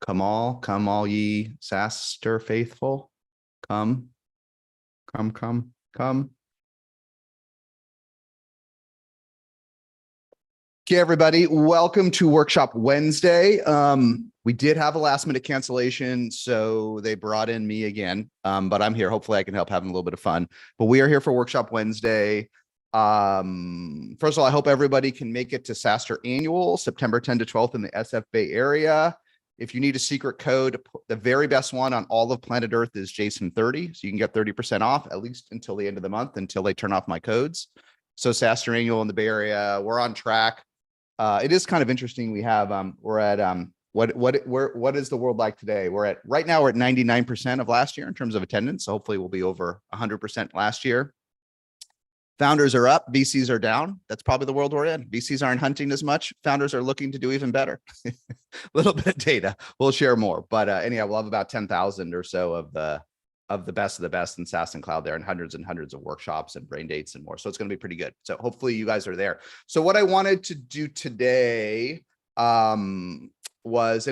Come all ye SaaSter faithful. Come. Okay, everybody, welcome to Workshop Wednesday. We did have a last minute cancellation, so they brought in me again, but I'm here. Hopefully I can help having a little bit of fun, but we are here for Workshop Wednesday. First of all, I hope everybody can make it to SaaSter Annual, September 10 to 12th in the SF Bay area. If you need a secret code, the very best one on all of planet Earth is Jason30, so you can get 30% off, at least until the end of the month, until they turn off my codes. So SaaSter Annual in the Bay Area, we're on track. It is kind of interesting. We have we're at what is the world like today? Right now we're at 99% of last year in terms of attendance. So hopefully we'll be over 100% last year. Founders are up, VCs are down. That's probably the world we're in. VCs aren't hunting as much. Founders are looking to do even better. A little bit of data. We'll share more. But anyhow, we'll have about 10,000 or so of the best in SaaS and cloud there, and hundreds of workshops and brain dates and more. So it's going to be pretty good. So hopefully you guys are there. So what I wanted to do today was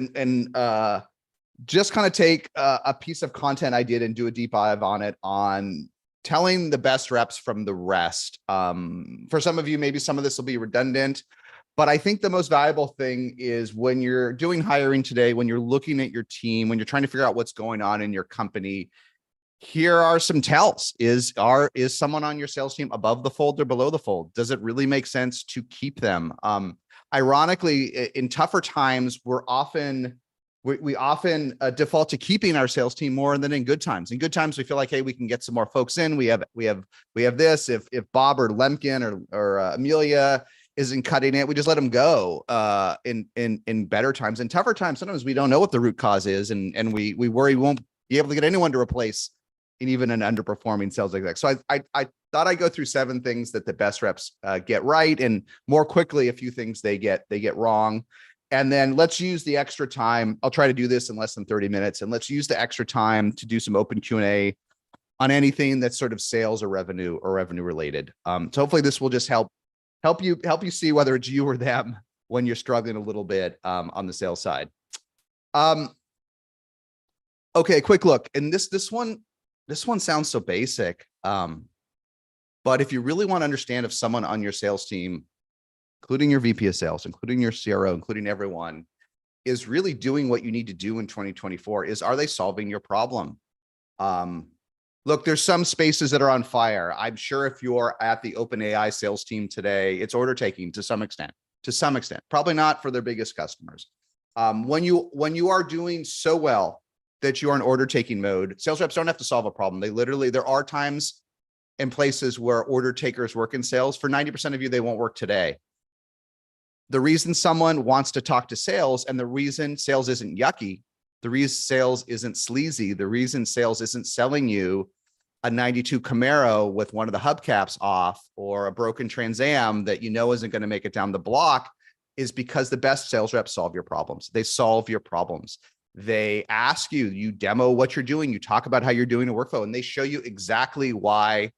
just kind of take a piece of content I did and do a deep dive on it, on telling the best reps from the rest. For some of you, maybe some of this will be redundant, but I think the most valuable thing is when you're doing hiring today, when you're looking at your team, when you're trying to figure out what's going on in your company, here are some tells. Is someone on your sales team above the fold or below the fold? Does it really make sense to keep them? Ironically, in tougher times, we often default to keeping our sales team more than in good times. In good times, we feel like, hey, we can get some more folks in. We have this. If Bob or Lemkin or Amelia isn't cutting it, we just let them go. In better times, in tougher times, sometimes we don't know what the root cause is, and we worry we won't be able to get anyone to replace even an underperforming sales exec. So I thought I'd go through 7 things that the best reps get right, and more quickly, a few things they get wrong. And then let's use the extra time. I'll try to do this in less than 30 minutes. And let's use the extra time to do some open Q&A on anything that's sort of sales or revenue related. So hopefully this will just help you see whether it's you or them when you're struggling a little bit on the sales side. Okay, quick look. And this one sounds so basic. But if you really want to understand if someone on your sales team, including your VP of sales, including your CRO, including everyone, is really doing what you need to do in 2024, are they solving your problem? Look, there's some spaces that are on fire. I'm sure if you're at the OpenAI sales team today, it's order taking to some extent, probably not for their biggest customers. When you are doing so well that you are in order taking mode, sales reps don't have to solve a problem. There are times and places where order takers work in sales. For 90% of you, they won't work today. The reason someone wants to talk to sales, and the reason sales isn't yucky, the reason sales isn't sleazy, the reason sales isn't selling you a 92 Camaro with one of the hubcaps off or a broken Trans Am that you know isn't going to make it down the block, is because the best sales reps solve your problems. They solve your problems. They ask you, you demo what you're doing, you talk about how you're doing a workflow, and they show you exactly why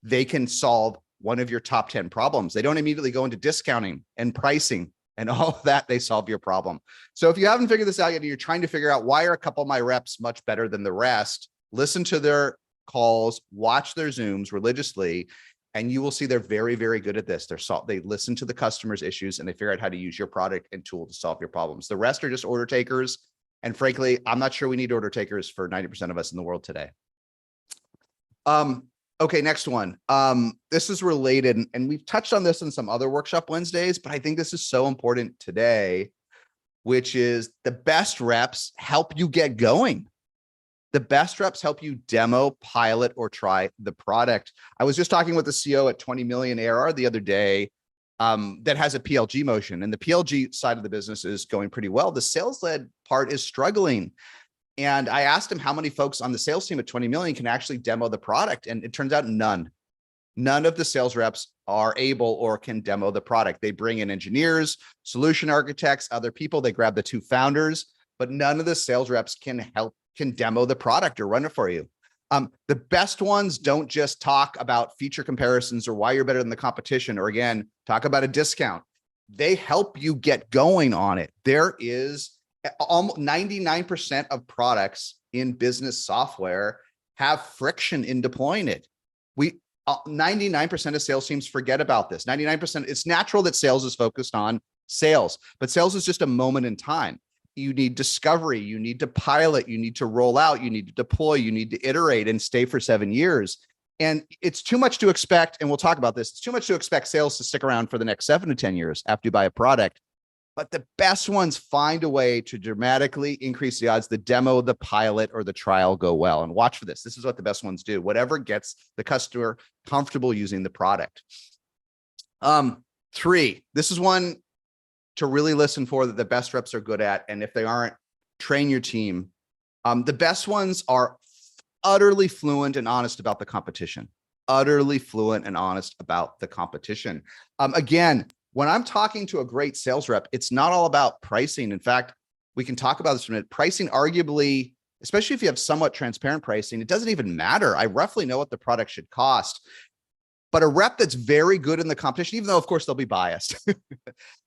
they can solve one of your top 10 problems. They don't immediately go into discounting and pricing and all of that. They solve your problem. So if you haven't figured this out yet, and you're trying to figure out why are a couple of my reps much better than the rest, listen to their calls, watch their Zooms religiously, and you will see they're very, very good at this. They listen to the customer's issues and they figure out how to use your product and tool to solve your problems. The rest are just order takers. And frankly, I'm not sure we need order takers for 90% of us in the world today. Okay, next one. This is related, and we've touched on this in some other Workshop Wednesdays, but I think this is so important today, which is the best reps help you get going. The best reps help you demo, pilot, or try the product. I was just talking with the CEO at 20 million ARR the other day that has a PLG motion, and the PLG side of the business is going pretty well. The sales-led part is struggling. And I asked him how many folks on the sales team at 20 million can actually demo the product. And it turns out none of the sales reps are able or can demo the product. They bring in engineers, solution architects, other people. They grab the 2 founders, but none of the sales reps can demo the product or run it for you. The best ones don't just talk about feature comparisons or why you're better than the competition, or again, talk about a discount. They help you get going on it. There is Almost 99% of products in business software have friction in deploying it. 99% of sales teams forget about this. 99%, it's natural that sales is focused on sales, but sales is just a moment in time. You need discovery, you need to pilot, you need to roll out, you need to deploy, you need to iterate and stay for 7 years. And it's too much to expect, and we'll talk about this, it's too much to expect sales to stick around for the next 7 to 10 years after you buy a product. But the best ones find a way to dramatically increase the odds the demo, the pilot, or the trial go well. And watch for this. This is what the best ones do. Whatever gets the customer comfortable using the product. 3, this is one to really listen for that the best reps are good at. And if they aren't, train your team. The best ones are utterly fluent and honest about the competition. Utterly fluent and honest about the competition. Again, when I'm talking to a great sales rep, it's not all about pricing. In fact, we can talk about this for a minute. Pricing, arguably, especially if you have somewhat transparent pricing, it doesn't even matter. I roughly know what the product should cost. But a rep that's very good in the competition, even though, of course, they'll be biased,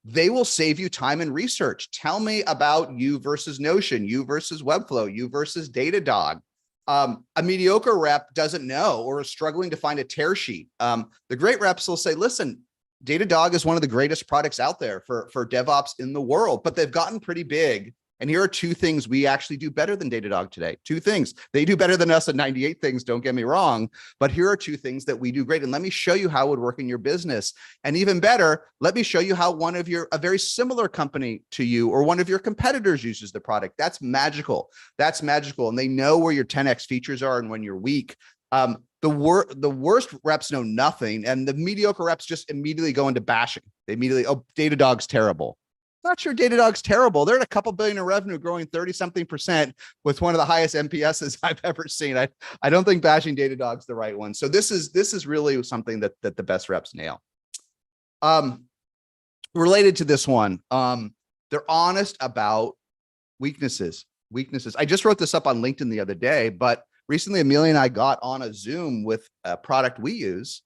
they will save you time and research. Tell me about you versus Notion, you versus Webflow, you versus Datadog. A mediocre rep doesn't know or is struggling to find a tear sheet. The great reps will say, listen, Datadog is one of the greatest products out there for DevOps in the world, but they've gotten pretty big. And here are 2 things we actually do better than Datadog today. 2 things. They do better than us at 98 things, don't get me wrong, but here are 2 things that we do great. And let me show you how it would work in your business. And even better, let me show you how a very similar company to you or one of your competitors uses the product. That's magical. That's magical. And they know where your 10x features are and when you're weak. The worst reps know nothing, and the mediocre reps just immediately go into bashing. They immediately, oh, Datadog's terrible. Not sure Datadog's terrible. They're at a couple billion in revenue, growing 30-something% with one of the highest NPSs I've ever seen. I don't think bashing Datadog's the right one. So this is really something that the best reps nail. Related to this one, they're honest about weaknesses. I just wrote this up on LinkedIn the other day, but recently, Amelia and I got on a Zoom with a product we use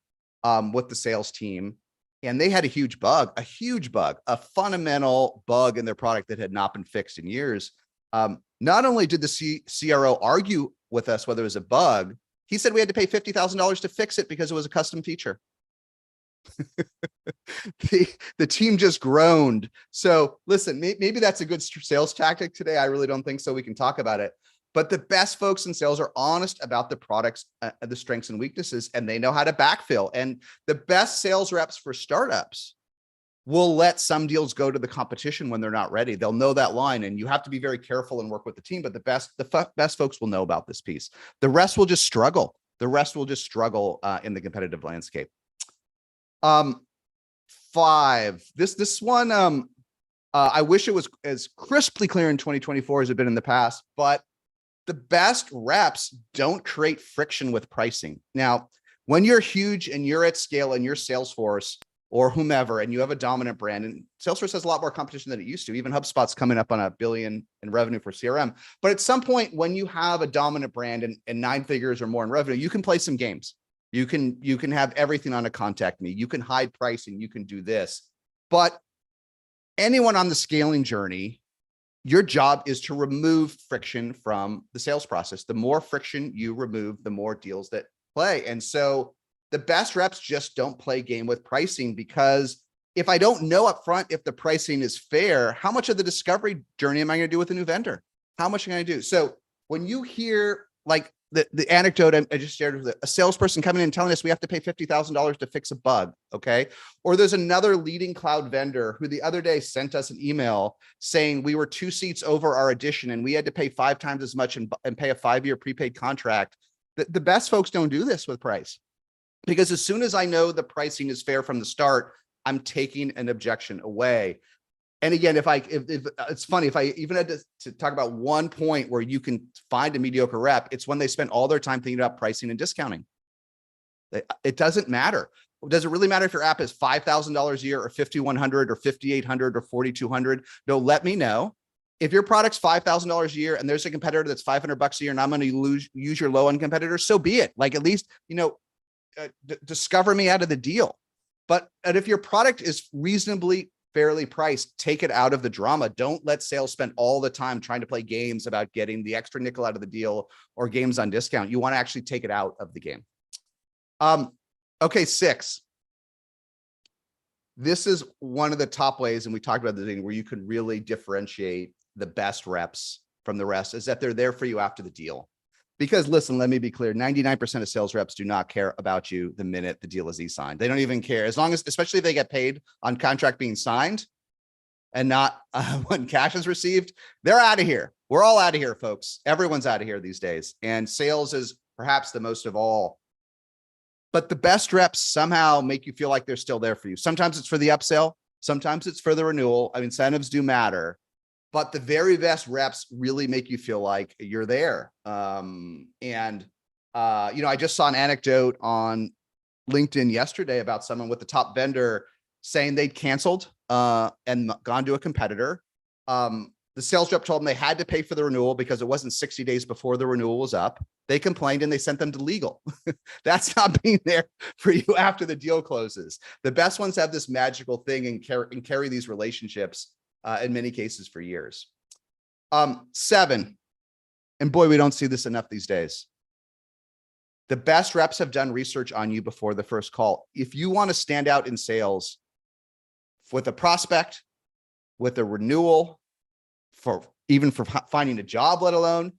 with the sales team, and they had a huge bug, a fundamental bug in their product that had not been fixed in years. Not only did the CRO argue with us whether it was a bug, he said we had to pay $50,000 to fix it because it was a custom feature. The team just groaned. So listen, maybe that's a good sales tactic today. I really don't think so. We can talk about it. But the best folks in sales are honest about the products, the strengths and weaknesses, and they know how to backfill. And the best sales reps for startups will let some deals go to the competition when they're not ready. They'll know that line, and you have to be very careful and work with the team. But the best folks will know about this piece. The rest will just struggle. In the competitive landscape. 5. This one, I wish it was as crisply clear in 2024 as it had been in the past, but the best reps don't create friction with pricing. Now, when you're huge and you're at scale and you're Salesforce or whomever, and you have a dominant brand, and Salesforce has a lot more competition than it used to. Even HubSpot's coming up on $1 billion in revenue for CRM. But at some point, when you have a dominant brand and 9 figures or more in revenue, you can play some games. You can have everything on a contact me. You can hide pricing. You can do this. But anyone on the scaling journey, your job is to remove friction from the sales process. The more friction you remove, the more deals that play. And so the best reps just don't play game with pricing, because if I don't know up front if the pricing is fair, how much of the discovery journey am I going to do with a new vendor? How much am I going to do? So when you hear like the anecdote I just shared with a salesperson coming in and telling us we have to pay $50,000 to fix a bug, okay? Or there's another leading cloud vendor who the other day sent us an email saying we were 2 seats over our edition and we had to pay 5 times as much and pay a 5-year prepaid contract. The best folks don't do this with price, because as soon as I know the pricing is fair from the start, I'm taking an objection away. And again, if it's funny, if I even had to talk about one point where you can find a mediocre rep, it's when they spend all their time thinking about pricing and discounting. It doesn't matter. Does it really matter if your app is $5,000 a year or $5,100 or $5,800 or $4,200? No, let me know. If your product's $5,000 a year and there's a competitor that's $500 a year and I'm going to use your low-end competitor, so be it. Like, at least, discover me out of the deal. But if your product is reasonably fairly priced. Take it out of the drama. Don't let sales spend all the time trying to play games about getting the extra nickel out of the deal or games on discount. You want to actually take it out of the game. Okay, 6. This is one of the top ways, and we talked about the thing where you can really differentiate the best reps from the rest, is that they're there for you after the deal. Because listen, let me be clear, 99% of sales reps do not care about you the minute the deal is e-signed. They don't even care, as long as, especially if they get paid on contract being signed and not when cash is received, they're out of here. We're all out of here, folks. Everyone's out of here these days. And sales is perhaps the most of all. But the best reps somehow make you feel like they're still there for you. Sometimes it's for the upsell. Sometimes it's for the renewal. I mean, incentives do matter. But the very best reps really make you feel like you're there. I just saw an anecdote on LinkedIn yesterday about someone with the top vendor saying they'd canceled and gone to a competitor. The sales rep told them they had to pay for the renewal because it wasn't 60 days before the renewal was up. They complained and they sent them to legal. That's not being there for you after the deal closes. The best ones have this magical thing and carry these relationships in many cases for years. 7, and boy, we don't see this enough these days. The best reps have done research on you before the first call. If you want to stand out in sales with a prospect, with a renewal, for finding a job, let alone,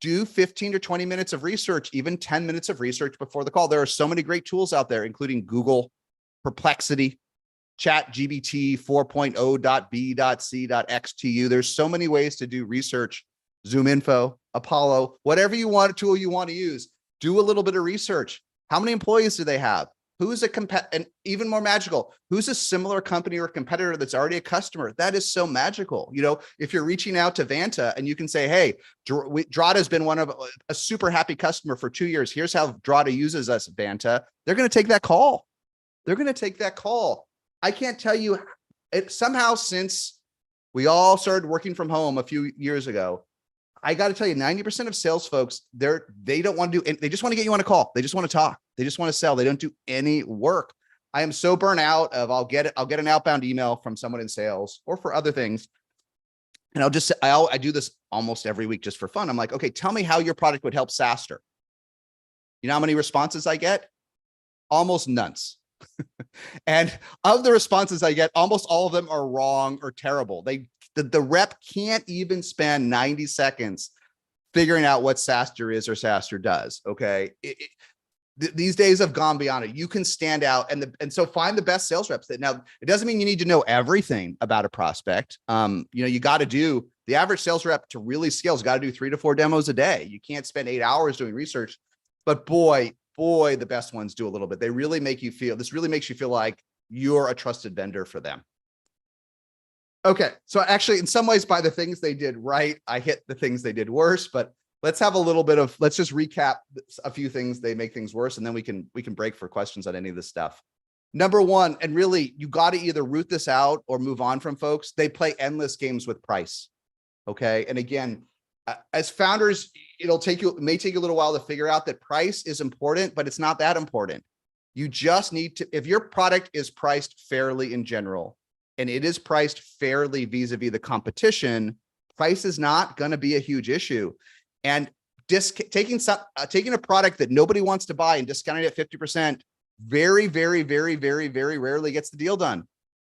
do 15 to 20 minutes of research, even 10 minutes of research before the call. There are so many great tools out there, including Google, Perplexity, ChatGPT 4.0.b.c.xtu. There's so many ways to do research. ZoomInfo, Apollo, whatever you want, a tool you want to use, do a little bit of research. How many employees do they have? Who's and even more magical, who's a similar company or competitor that's already a customer? That is so magical. You know, if you're reaching out to Vanta and you can say, hey, Drata has been one of a super happy customer for 2 years. Here's how Drata uses us, Vanta. They're going to take that call. They're going to take that call. I can't tell you, it somehow, since we all started working from home a few years ago, I got to tell you, 90% of sales folks, they don't want to do, they just want to get you on a call. They just want to talk. They just want to sell. They don't do any work. I am so burnt out of, I'll get an outbound email from someone in sales or for other things. And I do this almost every week just for fun. I'm like, okay, tell me how your product would help SaaStr. You know how many responses I get? Almost none. And of the responses I get, almost all of them are wrong or terrible. The rep can't even spend 90 seconds figuring out what SaaStr is or SaaStr does. Okay. These days have gone beyond it. You can stand out and so find the best sales reps. Now, it doesn't mean you need to know everything about a prospect. You got to do, the average sales rep to really scale has got to do 3 to 4 demos a day. You can't spend 8 hours doing research, but boy, the best ones do a little bit. They really make you feel, this really makes you feel like you're a trusted vendor for them. Okay. So actually, in some ways, by the things they did right, I hit the things they did worse, but let's have a little bit of, let's just recap a few things they make things worse, and then we can break for questions on any of this stuff. Number 1, and really, you got to either root this out or move on from folks. They play endless games with price. Okay. And again, as founders, it may take you a little while to figure out that price is important, but it's not that important. You just need to, if your product is priced fairly in general, and it is priced fairly vis-a-vis the competition, price is not going to be a huge issue. And taking a product that nobody wants to buy and discounting it at 50% very, very, very, very, very rarely gets the deal done,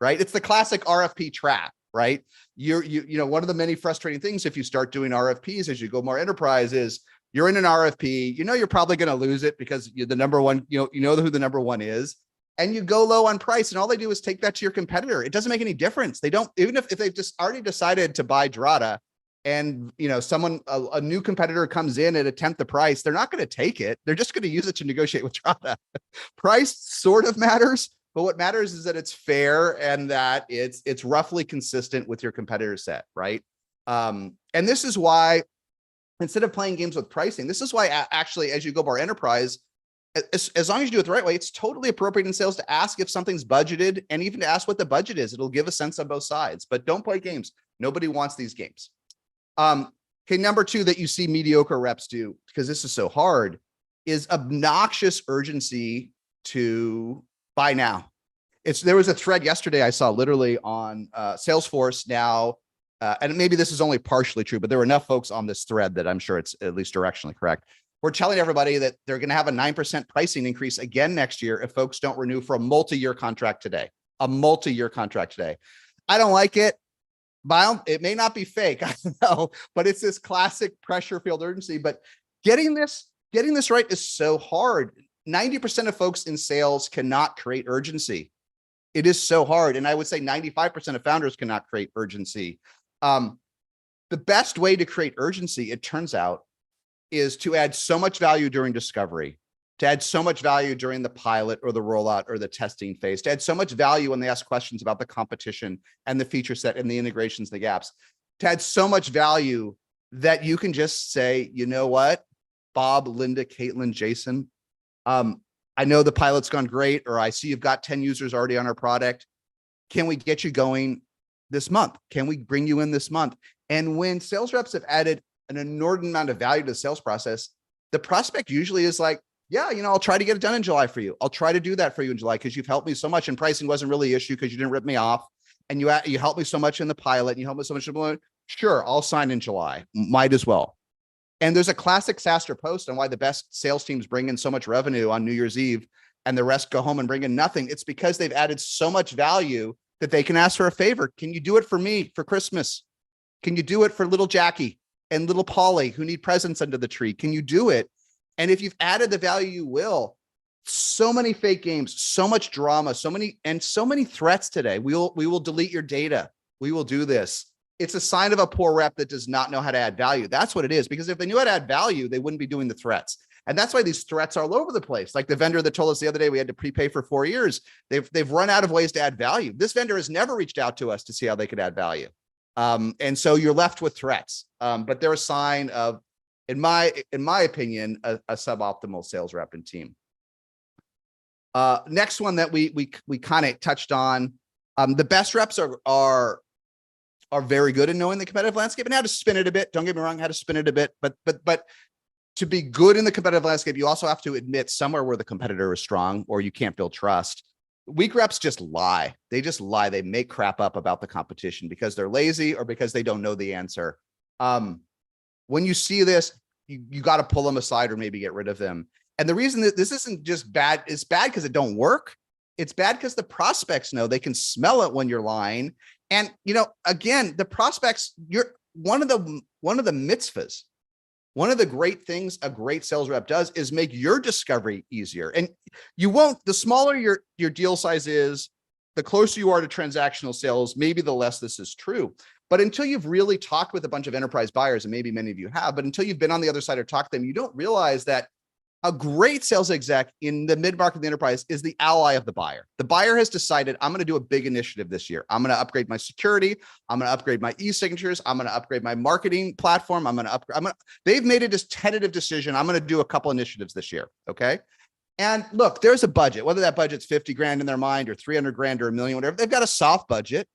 right? It's the classic RFP trap, right? One of the many frustrating things if you start doing RFPs as you go more enterprise is you're in an RFP, you're probably going to lose it because you're the number one, you know who the number one is. And you go low on price, and all they do is take that to your competitor. It doesn't make any difference. They don't, even if they've just already decided to buy Drata, and a new competitor comes in at a tenth the price, they're not going to take it. They're just going to use it to negotiate with Drata. Price sort of matters, but what matters is that it's fair and that it's roughly consistent with your competitor set, right? And this is why, instead of playing games with pricing, this is why actually, as you go more enterprise, as long as you do it the right way, it's totally appropriate in sales to ask if something's budgeted and even to ask what the budget is. It'll give a sense on both sides, but don't play games. Nobody wants these games. Okay, number 2 that you see mediocre reps do, because this is so hard, is obnoxious urgency to buy now. There was a thread yesterday I saw literally on Salesforce now, and maybe this is only partially true, but there were enough folks on this thread that I'm sure it's at least directionally correct. We're telling everybody that they're going to have a 9% pricing increase again next year if folks don't renew for a multi-year contract today. A multi-year contract today. I don't like it. It may not be fake, I don't know, but it's this classic pressure field urgency. But getting this right is so hard. 90% of folks in sales cannot create urgency. It is so hard. And I would say 95% of founders cannot create urgency. The best way to create urgency, it turns out, is to add so much value during discovery, to add so much value during the pilot or the rollout or the testing phase, to add so much value when they ask questions about the competition and the feature set and the integrations, the gaps, to add so much value that you can just say, you know what, Bob, Linda, Caitlin, Jason, I know the pilot's gone great, or I see you've got 10 users already on our product. Can we get you going this month? Can we bring you in this month? And when sales reps have added an inordinate amount of value to the sales process, the prospect usually is like, yeah, I'll try to get it done in July for you. I'll try to do that for you in July because you've helped me so much, and pricing wasn't really an issue because you didn't rip me off, and you helped me so much in the pilot, and you helped me so much in the pilot. Sure, I'll sign in July. Might as well. And there's a classic SaaStr post on why the best sales teams bring in so much revenue on New Year's Eve and the rest go home and bring in nothing. It's because they've added so much value that they can ask for a favor. Can you do it for me for Christmas? Can you do it for little Jackie and little Polly who need presents under the tree? Can you do it? And if you've added the value, you will. So many fake games, so much drama, so many threats today. We will delete your data. We will do this. It's a sign of a poor rep that does not know how to add value. That's what it is. Because if they knew how to add value, they wouldn't be doing the threats. And that's why these threats are all over the place. Like the vendor that told us the other day we had to prepay for 4 years. They've run out of ways to add value. This vendor has never reached out to us to see how they could add value. And so you're left with threats. But they're a sign of, in my opinion, a suboptimal sales rep and team. Next one that we kind of touched on, the best reps are very good in knowing the competitive landscape and how to spin it a bit. Don't get me wrong, how to spin it a bit, but to be good in the competitive landscape, you also have to admit somewhere where the competitor is strong or you can't build trust. Weak reps just lie. They just lie. They make crap up about the competition because they're lazy or because they don't know the answer. When you see this, you got to pull them aside or maybe get rid of them. And the reason that this isn't just bad, it's bad because it don't work. It's bad because the prospects know, they can smell it when you're lying. And, again, the prospects, you're one of the mitzvahs. One of the great things a great sales rep does is make your discovery easier. And the smaller your deal size is, the closer you are to transactional sales, maybe the less this is true. But until you've really talked with a bunch of enterprise buyers, and maybe many of you have, but until you've been on the other side or talked to them, you don't realize that a great sales exec in the mid-market of the enterprise is the ally of the buyer. The buyer has decided, I'm going to do a big initiative this year. I'm going to upgrade my security. I'm going to upgrade my e-signatures. I'm going to upgrade my marketing platform. They've made a tentative decision. I'm going to do a couple initiatives this year. Okay. And look, there's a budget, whether that budget's 50 grand in their mind or 300 grand or $1 million, whatever, they've got a soft budget.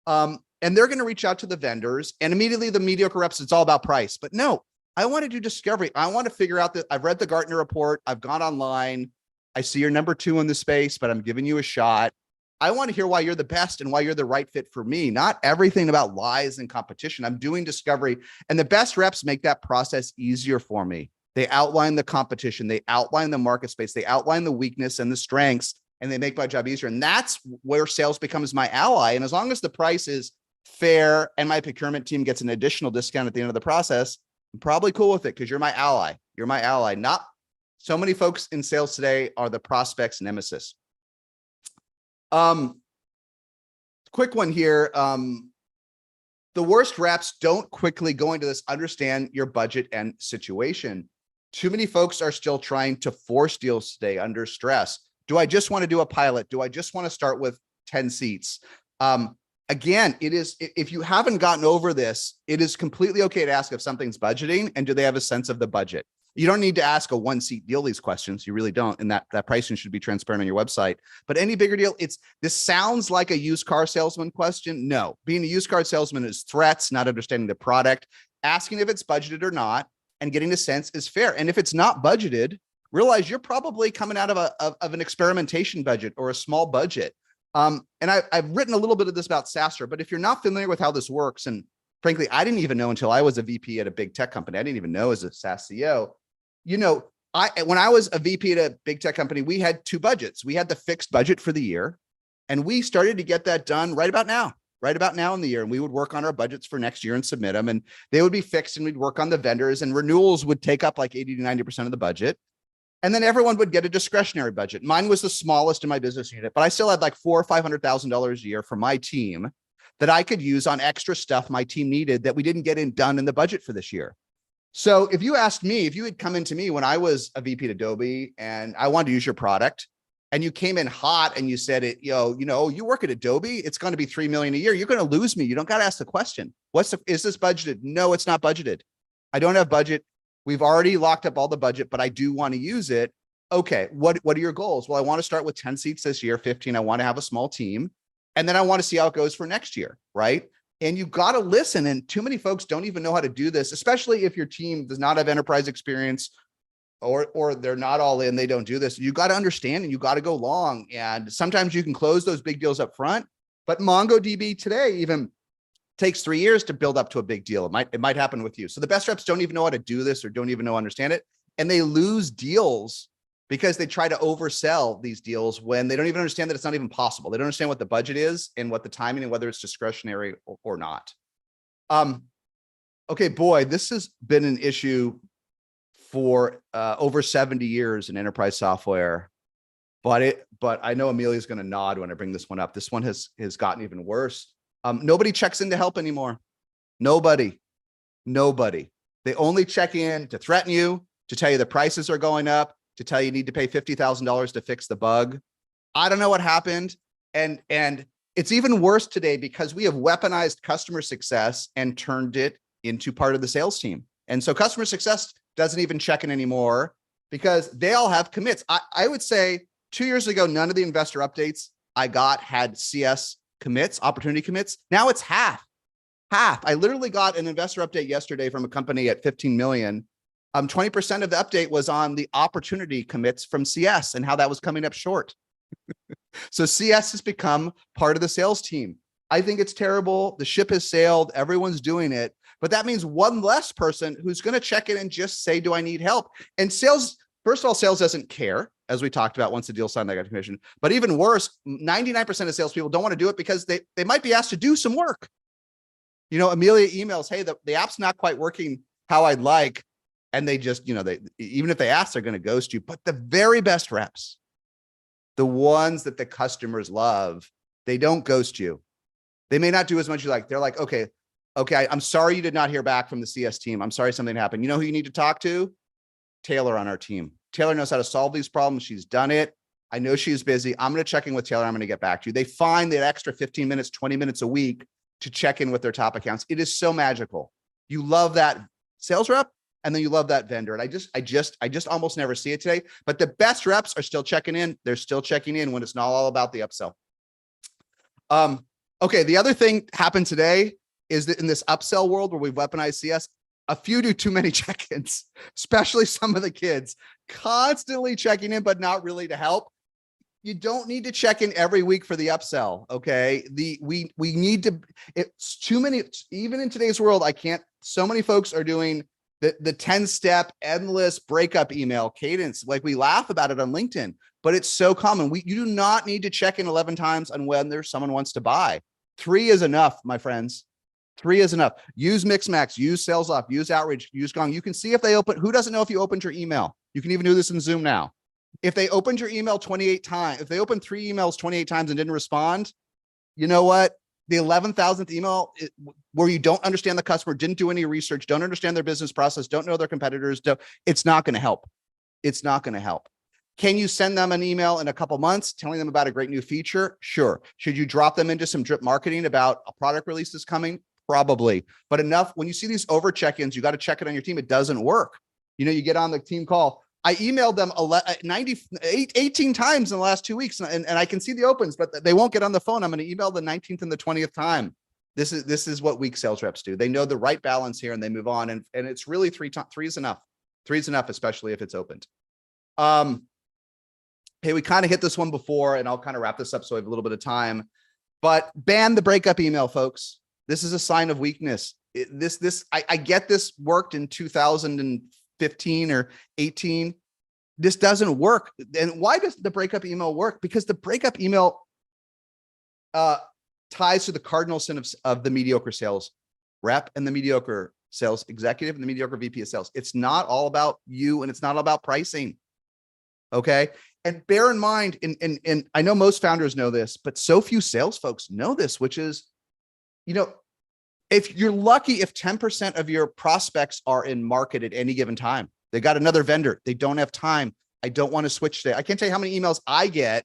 And they're going to reach out to the vendors, and immediately the mediocre reps, it's all about price. But no, I want to do discovery. I want to figure out that I've read the Gartner report. I've gone online. I see you're number 2 in the space, but I'm giving you a shot. I want to hear why you're the best and why you're the right fit for me. Not everything about lies and competition. I'm doing discovery, and the best reps make that process easier for me. They outline the competition. They outline the market space. They outline the weakness and the strengths, and they make my job easier. And that's where sales becomes my ally. And as long as the price is fair and my procurement team gets an additional discount at the end of the process, I'm probably cool with it because you're my ally. You're my ally. Not so many folks in sales today are the prospect's nemesis. Quick one here. The worst reps don't quickly go into this, understand your budget and situation. Too many folks are still trying to force deals today under stress. Do I just want to do a pilot? Do I just want to start with 10 seats? Again, it is, if you haven't gotten over this, it is completely okay to ask if something's budgeting and do they have a sense of the budget. You don't need to ask a 1-seat deal these questions. You really don't. And that pricing should be transparent on your website. But any bigger deal, this sounds like a used car salesman question. No, being a used car salesman is threats, not understanding the product, asking if it's budgeted or not, and getting a sense is fair. And if it's not budgeted, realize you're probably coming out of an experimentation budget or a small budget. And I've written a little bit of this about SaaStr, but if you're not familiar with how this works, and frankly, I didn't even know until I was a VP at a big tech company. I didn't even know as a SaaS CEO, when I was a VP at a big tech company, we had two budgets. We had the fixed budget for the year, and we started to get that done right about now in the year. And we would work on our budgets for next year and submit them, and they would be fixed, and we'd work on the vendors, and renewals would take up like 80 to 90% of the budget. And then everyone would get a discretionary budget. Mine was the smallest in my business unit, but I still had like $400,000 or $500,000 a year for my team that I could use on extra stuff my team needed that we didn't get done in the budget for this year. So if you asked me, if you had come into me when I was a VP at Adobe and I wanted to use your product, and you came in hot and you said you work at Adobe, it's going to be $3 million a year. You're going to lose me. You don't got to ask the question. Is this budgeted? No, it's not budgeted. I don't have budget. We've already locked up all the budget, but I do want to use it. Okay, what are your goals? Well, I want to start with 10 seats this year, 15. I want to have a small team. And then I want to see how it goes for next year, right? And you've got to listen. And too many folks don't even know how to do this, especially if your team does not have enterprise experience or they're not all in, they don't do this. You got to understand, and you got to go long. And sometimes you can close those big deals up front, but MongoDB today even takes 3 years to build up to a big deal. It might happen with you. So the best reps don't even know how to do this or don't even know how to understand it. And they lose deals because they try to oversell these deals when they don't even understand that it's not even possible. They don't understand what the budget is and what the timing and whether it's discretionary or not. Okay, boy, this has been an issue for over 70 years in enterprise software, but I know Amelia's going to nod when I bring this one up. This one has gotten even worse. Nobody checks in to help anymore. Nobody. They only check in to threaten you, to tell you the prices are going up, to tell you need to pay $50,000 to fix the bug. I don't know what happened. And it's even worse today because we have weaponized customer success and turned it into part of the sales team. And so customer success doesn't even check in anymore because they all have commits. I would say 2 years ago, none of the investor updates I got had CS commits, opportunity commits. Now it's half. I literally got an investor update yesterday from a company at 15 million. 20% of the update was on the opportunity commits from CS and how that was coming up short. So CS has become part of the sales team. I think it's terrible. The ship has sailed. Everyone's doing it. But that means one less person who's going to check in and just say, do I need help? And sales, first of all, sales doesn't care, as we talked about once the deal signed, they got commission. But even worse, 99% of salespeople don't want to do it because they might be asked to do some work. Amelia emails, hey, the app's not quite working how I'd like. And they just, even if they ask, they're going to ghost you. But the very best reps, the ones that the customers love, they don't ghost you. They may not do as much as you like. They're like, okay, I'm sorry you did not hear back from the CS team. I'm sorry something happened. You know who you need to talk to? Taylor on our team. Taylor knows how to solve these problems. She's done it. I know she's busy. I'm going to check in with Taylor. I'm going to get back to you. They find that extra 15 minutes, 20 minutes a week to check in with their top accounts. It is so magical. You love that sales rep, and then you love that vendor. And I just almost never see it today. But the best reps are still checking in. They're still checking in when it's not all about the upsell. Okay, the other thing happened today is that in this upsell world where we've weaponized CS, a few do too many check-ins, especially some of the kids, constantly checking in, but not really to help. You don't need to check in every week for the upsell. Okay. We need to, it's too many, even in today's world, so many folks are doing the 10-step endless breakup email cadence. Like we laugh about it on LinkedIn, but it's so common. You do not need to check in 11 times on when there's someone wants to buy. 3 is enough, my friends. 3 is enough. Use Mixmax, use SalesLoft, use Outreach, use Gong. You can see if they open. Who doesn't know if you opened your email? You can even do this in Zoom now. If they opened your email 28 times, if they opened 3 emails 28 times and didn't respond, you know what? The 11,000th email where you don't understand the customer, didn't do any research, don't understand their business process, don't know their competitors, it's not going to help. It's not going to help. Can you send them an email in a couple months telling them about a great new feature? Sure. Should you drop them into some drip marketing about a product release that's coming? Probably. But enough, when you see these over check-ins, you got to check it on your team. It doesn't work. You get on the team call. I emailed them 18 times in the last 2 weeks, and I can see the opens, but they won't get on the phone. I'm going to email the 19th and the 20th time. This is what weak sales reps do. They know the right balance here and they move on. And it's really 3 is enough. 3 is enough, especially if it's opened. Hey, we kind of hit this one before, and I'll kind of wrap this up so I have a little bit of time. But ban the breakup email, folks. This is a sign of weakness. I get this worked in 2015 or 18. This doesn't work. And why does the breakup email work? Because the breakup email ties to the cardinal sin of the mediocre sales rep and the mediocre sales executive and the mediocre VP of sales. It's not all about you, and it's not all about pricing. Okay. And bear in mind, and I know most founders know this, but so few sales folks know this, which is, if you're lucky, if 10% of your prospects are in market at any given time, they got another vendor, they don't have time, I don't want to switch today. I can't tell you how many emails I get.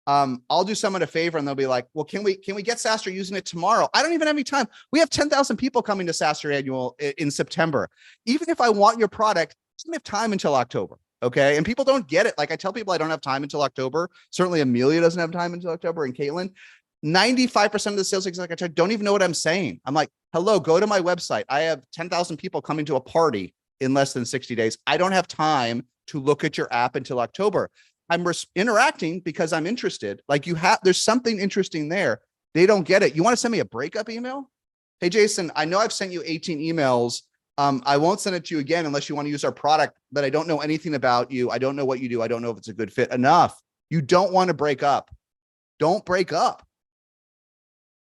I'll do someone a favor and they'll be like, well, can we get SaaStr using it tomorrow? I don't even have any time. We have 10,000 people coming to SaaStr annual in September. Even if I want your product, I don't have time until October. Okay. And people don't get it. Like I tell people I don't have time until October. Certainly Amelia doesn't have time until October, and Caitlin. 95% of the sales executives don't even know what I'm saying. I'm like, hello, go to my website. I have 10,000 people coming to a party in less than 60 days. I don't have time to look at your app until October. I'm interacting because I'm interested. Like there's something interesting there. They don't get it. You want to send me a breakup email? Hey, Jason, I know I've sent you 18 emails. I won't send it to you again unless you want to use our product, but I don't know anything about you. I don't know what you do. I don't know if it's a good fit. Enough. You don't want to break up. Don't break up.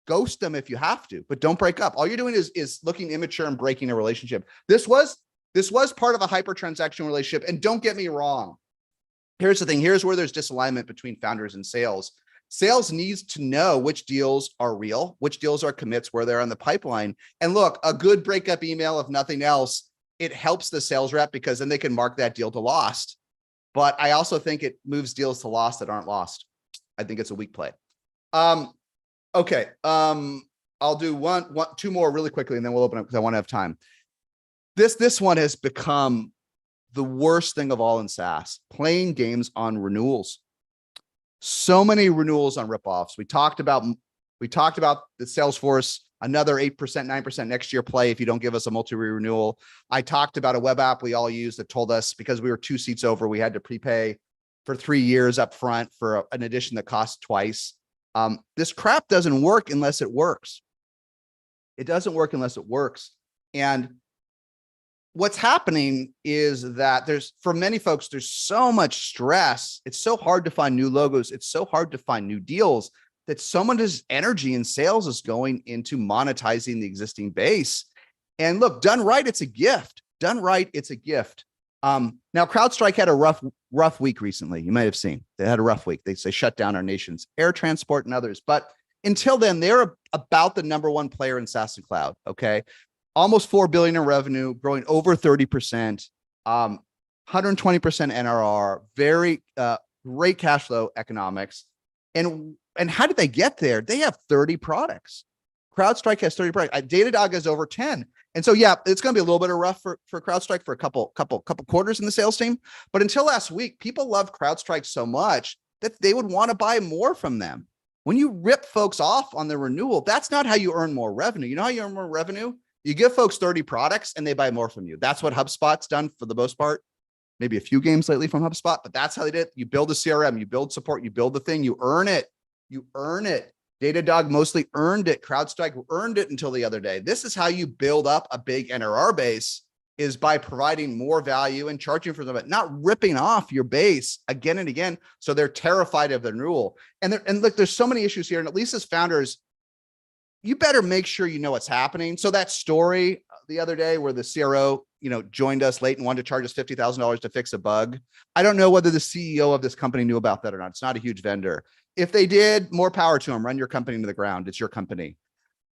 Ghost them if you have to, but don't break up. All you're doing is looking immature and breaking a relationship. This was part of a hyper transactional relationship. And don't get me wrong. Here's the thing. Here's where there's disalignment between founders and sales. Sales needs to know which deals are real, which deals are commits, where they're on the pipeline. And look, a good breakup email, if nothing else, it helps the sales rep because then they can mark that deal to lost. But I also think it moves deals to lost that aren't lost. I think it's a weak play. Okay. I'll do two more really quickly, and then we'll open up because I want to have time. This one has become the worst thing of all in SaaS, playing games on renewals. So many renewals on ripoffs. We talked about the Salesforce, another 8%, 9% next year play if you don't give us a multi-year renewal. I talked about a web app we all use that told us because we were 2 seats over, we had to prepay for 3 years up front for an edition that cost twice. This crap doesn't work unless it works. It doesn't work unless it works. And what's happening is that for many folks, there's so much stress. It's so hard to find new logos. It's so hard to find new deals that so much energy in sales is going into monetizing the existing base. And look, done right, it's a gift. Done right, it's a gift. Now, CrowdStrike had a rough week recently. You might have seen they had a rough week. They shut down our nation's air transport and others. But until then, they're about the #1 player in SaaS and cloud. Okay. Almost $4 billion in revenue, growing over 30%, 120% NRR, very great cash flow economics. And how did they get there? They have 30 products. CrowdStrike has 30 products. Datadog has over 10. And so, yeah, it's going to be a little bit of rough for CrowdStrike for a couple quarters in the sales team. But until last week, people loved CrowdStrike so much that they would want to buy more from them. When you rip folks off on the renewal, that's not how you earn more revenue. You know how you earn more revenue? You give folks 30 products and they buy more from you. That's what HubSpot's done for the most part. Maybe a few games lately from HubSpot, but that's how they did it. You build a CRM, you build support, you build the thing, you earn it. You earn it. Datadog mostly earned it. CrowdStrike earned it until the other day. This is how you build up a big NRR base, is by providing more value and charging for them, but not ripping off your base again and again. So they're terrified of the renewal. And look, there's so many issues here. And at least as founders, you better make sure you know what's happening. So that story the other day where the CRO, joined us late and wanted to charge us $50,000 to fix a bug. I don't know whether the CEO of this company knew about that or not. It's not a huge vendor. If they did, more power to them. Run your company into the ground. It's your company.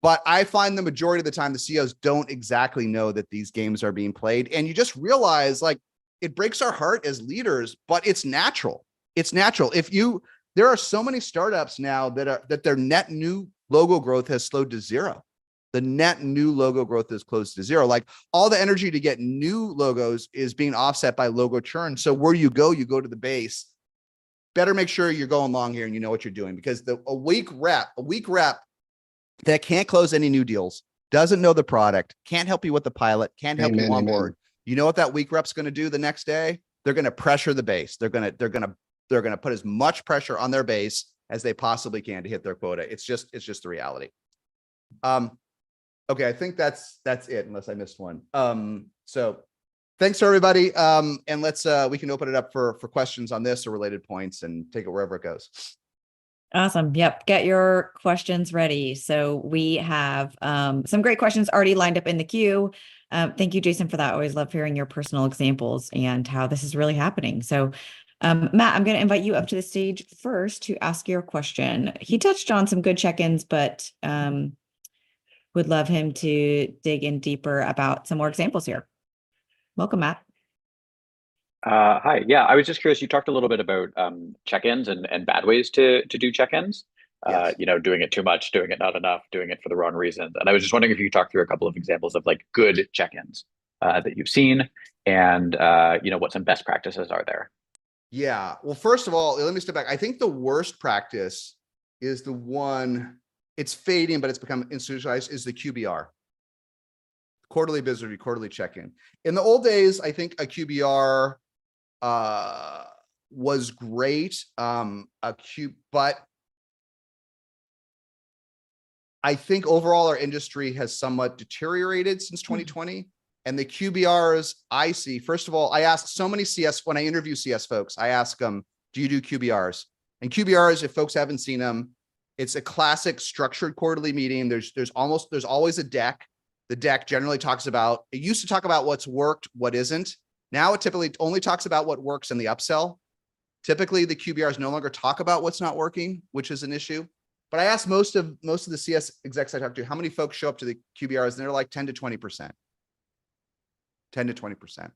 But I find the majority of the time, the CEOs don't exactly know that these games are being played. And you just realize, like, it breaks our heart as leaders, but it's natural. It's natural. There are so many startups now that their net new logo growth has slowed to zero. The net new logo growth is close to zero. Like, all the energy to get new logos is being offset by logo churn. So where you go to the base. Better make sure you're going long here and you know what you're doing, because a weak rep that can't close any new deals, doesn't know the product, can't help you with the pilot, can't help you on board. You know what that weak rep's going to do the next day? They're going to pressure the base. They're going to They're going to put as much pressure on their base as they possibly can to hit their quota. It's just the reality. Okay, I think that's it, unless I missed one. So thanks to everybody. And let's we can open it up for questions on this or related points and take it wherever it goes. Awesome. Yep. Get your questions ready. So we have some great questions already lined up in the queue. Thank you, Jason, for that. I always love hearing your personal examples and how this is really happening. So Matt, I'm going to invite you up to the stage first to ask your question. He touched on some good check-ins, but would love him to dig in deeper about some more examples here. Welcome, Matt. Hi. Yeah, I was just curious. You talked a little bit about check-ins and bad ways to do check-ins. Yes. Doing it too much, doing it not enough, doing it for the wrong reasons. And I was just wondering if you could talk through a couple of examples of like good check-ins that you've seen, and what some best practices are there. Yeah. Well, first of all, let me step back. I think the worst practice is the one, it's fading, but it's become institutionalized, is the QBR. Quarterly business review, quarterly check-in. In the old days, I think a QBR was great. But I think overall our industry has somewhat deteriorated since 2020. And the QBRs I see, first of all, I ask so many CS, when I interview CS folks, I ask them, do you do QBRs? And QBRs, if folks haven't seen them, it's a classic structured quarterly meeting. There's always a deck. The deck generally talks about, it used to talk about what's worked, what isn't. Now it typically only talks about what works in the upsell. Typically the QBRs no longer talk about what's not working, which is an issue. But I asked most of the CS execs I talked to, how many folks show up to the QBRs, and they're like 10 to 20%. 10 to 20%.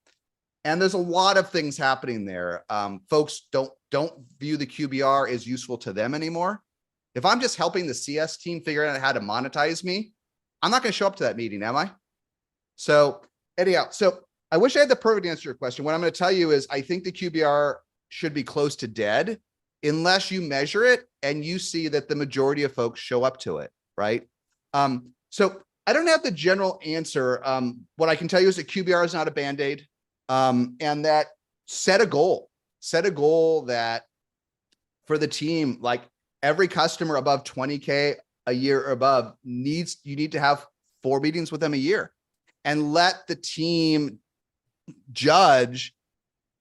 And there's a lot of things happening there. Folks don't view the QBR as useful to them anymore. If I'm just helping the CS team figure out how to monetize me, I'm not going to show up to that meeting, am I? So anyhow, so I wish I had the perfect answer to your question. What I'm going to tell you is I think the QBR should be close to dead unless you measure it and you see that the majority of folks show up to it, right? So I don't have the general answer. What I can tell you is that QBR is not a Band-Aid, and that set a goal that for the team, like every customer above 20K a year or above you need to have 4 meetings with them a year, and let the team judge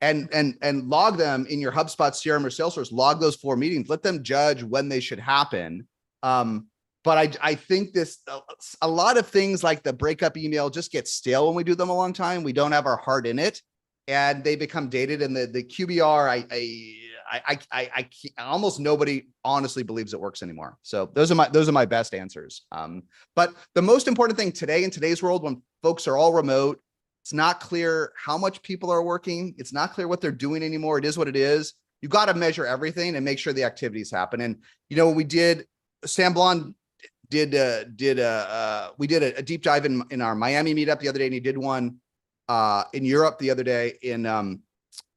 and log them in your HubSpot CRM or Salesforce. Log those 4 meetings, let them judge when they should happen. But I think a lot of things like the breakup email just get stale when we do them a long time. We don't have our heart in it, and they become dated. And the QBR, I almost nobody honestly believes it works anymore. So those are my best answers. But the most important thing today in today's world, when folks are all remote, it's not clear how much people are working. It's not clear what they're doing anymore. It is what it is. You got to measure everything and make sure the activities happen. And when we did, Sam Blond we did a deep dive in our Miami meetup the other day, and he did one in Europe the other day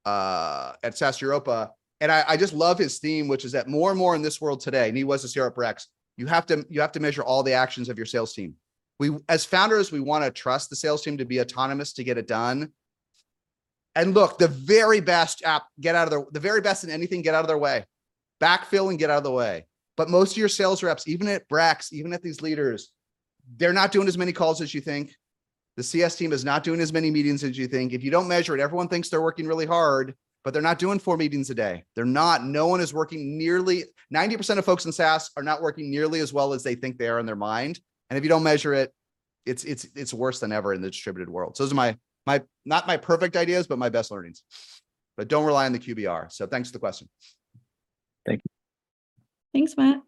at SaaS Europa. And I just love his theme, which is that more and more in this world today, and he was a CRO at Brex, you have to measure all the actions of your sales team. We, as founders, we want to trust the sales team to be autonomous to get it done. And look, the very best the very best in anything, get out of their way. Backfill and get out of the way. But most of your sales reps, even at Brex, even at these leaders, they're not doing as many calls as you think. The CS team is not doing as many meetings as you think. If you don't measure it, everyone thinks they're working really hard, but they're not doing 4 meetings a day. They're not. No one is working nearly, 90% of folks in SaaS are not working nearly as well as they think they are in their mind. And if you don't measure it, it's worse than ever in the distributed world. So those are not my perfect ideas, but my best learnings. But don't rely on the QBR. So thanks for the question. Thank you. Thanks, Matt.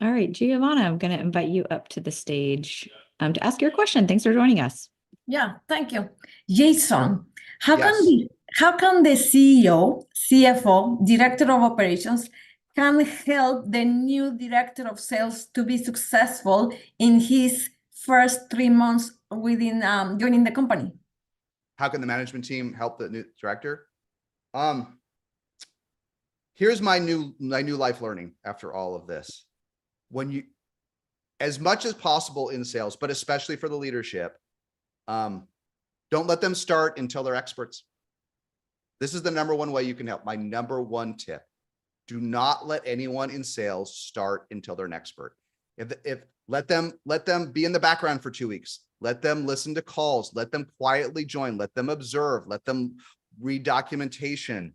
All right, Giovanna, I'm going to invite you up to the stage to ask your question. Thanks for joining us. Yeah, thank you. Jason, how Yes. can the CEO, CFO, Director of Operations can help the new Director of Sales to be successful in his first 3 months within joining the company? How can the management team help the new director? Here's my new life learning after all of this. When you, as much as possible in sales, but especially for the leadership, don't let them start until they're experts. This is the number one way you can help. My number one tip. Do not let anyone in sales start until they're an expert. If let them be in the background for 2 weeks. Let them listen to calls. Let them quietly join. Let them observe. Let them read documentation.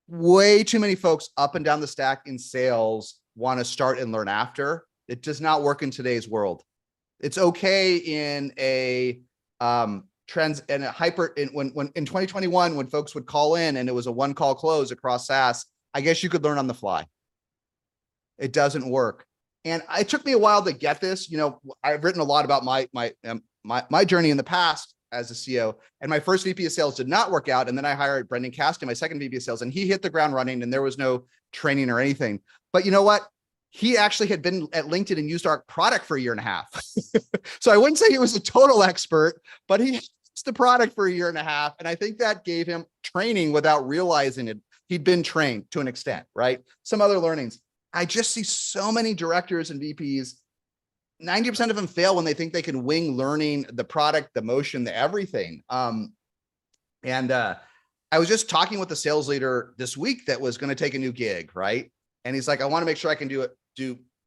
Way too many folks up and down the stack in sales want to start and learn after. It does not work in today's world. It's okay in a when in 2021, when folks would call in and it was a one call close across SaaS, I guess you could learn on the fly. It doesn't work. And it took me a while to get this. You know, I've written a lot about my journey in the past as a CEO, and my first VP of sales did not work out. And then I hired Brendan Caskey, my second VP of sales, and he hit the ground running, and there was no training or anything. But you know what? He actually had been at LinkedIn and used our product for a year and a half. So I wouldn't say he was a total expert, but he used the product for a year and a half. And I think that gave him training without realizing it. He'd been trained to an extent, right? Some other learnings. I just see so many directors and VPs, 90% of them fail when they think they can wing learning the product, the motion, the everything. I was just talking with the sales leader this week that was going to take a new gig, right? And he's like, I want to make sure I can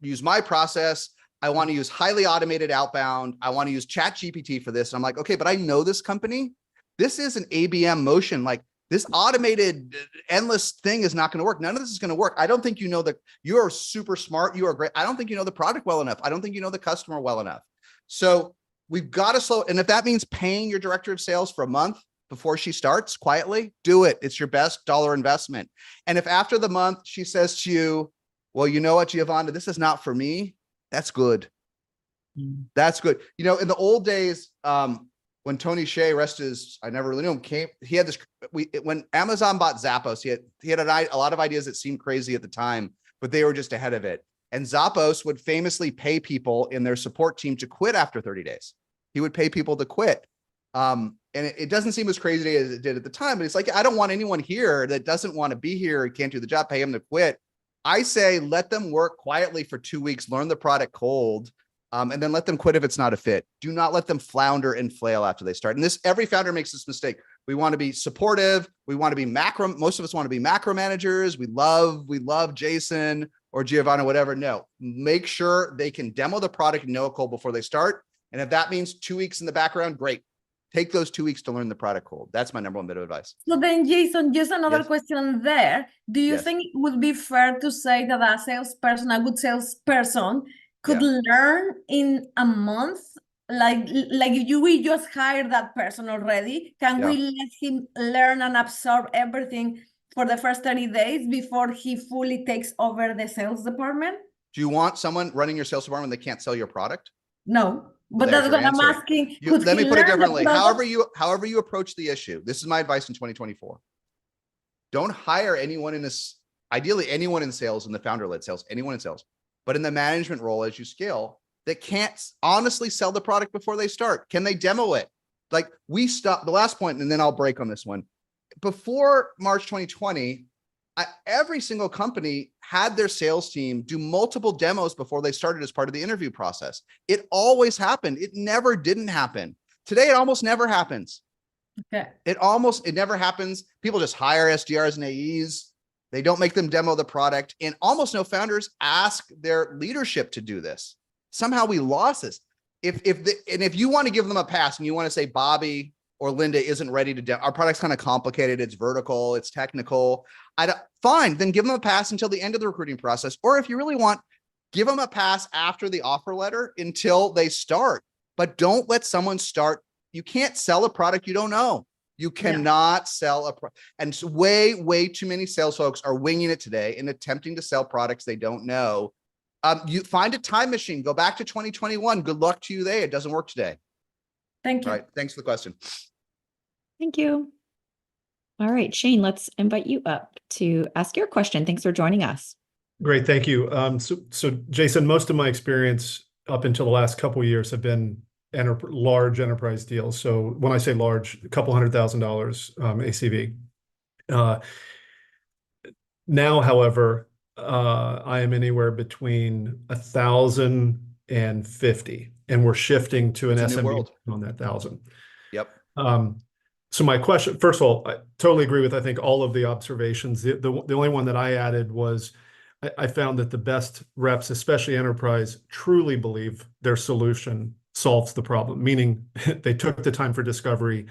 use my process. I want to use highly automated outbound. I want to use ChatGPT for this. And I'm like, okay, but I know this company. This is an ABM motion. Like, this automated endless thing is not going to work. None of this is going to work. I don't think you know that you are super smart. You are great. I don't think you know the product well enough. I don't think you know the customer well enough. So we've got to slow. And if that means paying your director of sales for a month before she starts quietly, do it. It's your best dollar investment. And if after the month she says to you, well, you know what, Giovanna, this is not for me. That's good. That's good. You know, in the old days, when Tony Hsieh, I never really knew him, he had this, when Amazon bought Zappos, he had a lot of ideas that seemed crazy at the time, but they were just ahead of it. And Zappos would famously pay people in their support team to quit after 30 days. He would pay people to quit. And it doesn't seem as crazy as it did at the time, but it's like, I don't want anyone here that doesn't want to be here, can't do the job, pay him to quit. I say, let them work quietly for 2 weeks, learn the product cold, and then let them quit if it's not a fit. Do not let them flounder and flail after they start. And every founder makes this mistake. We want to be supportive. We want to be most of us want to be macro managers. We love Jason or Giovanna, whatever. No, make sure they can demo the product and know it cold before they start. And if that means 2 weeks in the background, great. Take those 2 weeks to learn the product cold. That's my number one bit of advice. So then, Jason, just another Yes. question there. Do you Yes. think it would be fair to say that a good salesperson could learn in a month? Like if we just hired that person already, can we let him learn and absorb everything for the first 30 days before he fully takes over the sales department? Do you want someone running your sales department that can't sell your product? No. But There's that's your what I'm answer. asking. Let me put it differently. However you approach the issue, this is my advice in 2024. Don't hire anyone ideally anyone in sales, in the founder-led sales, anyone in sales, but in the management role as you scale, that can't honestly sell the product before they start. Can they demo it? Like, we stopped the last point, and then I'll break on this one. Before March 2020, every single company had their sales team do multiple demos before they started as part of the interview process. It always happened. It never didn't happen. Today, it almost never happens. Okay. It never happens. People just hire SDRs and AEs. They don't make them demo the product. And almost no founders ask their leadership to do this. Somehow we lost this. If you want to give them a pass and you want to say Bobby or Linda isn't ready to our product's kind of complicated, it's vertical, it's technical, fine, then give them a pass until the end of the recruiting process. Or if you really want, give them a pass after the offer letter until they start. But don't let someone start. You can't sell a product you don't know. You cannot sell a product. And so way too many sales folks are winging it today and attempting to sell products they don't know. You find a time machine, go back to 2021. Good luck to you there. It doesn't work today. Thank you. All right. Thanks for the question. Thank you. All right, Shane, let's invite you up to ask your question. Thanks for joining us. Great, thank you. So Jason, most of my experience up until the last couple of years have been large enterprise deals. So when I say large, a couple $100,000 ACV. Now, however, I am anywhere between 1,000 and 50, and we're shifting to an It's a new SMB world. on that 1,000. Yep. So my question, first of all, I totally agree with, I think, all of the observations. The only one that I added was I found that the best reps, especially enterprise, truly believe their solution solves the problem, meaning they took the time for discovery,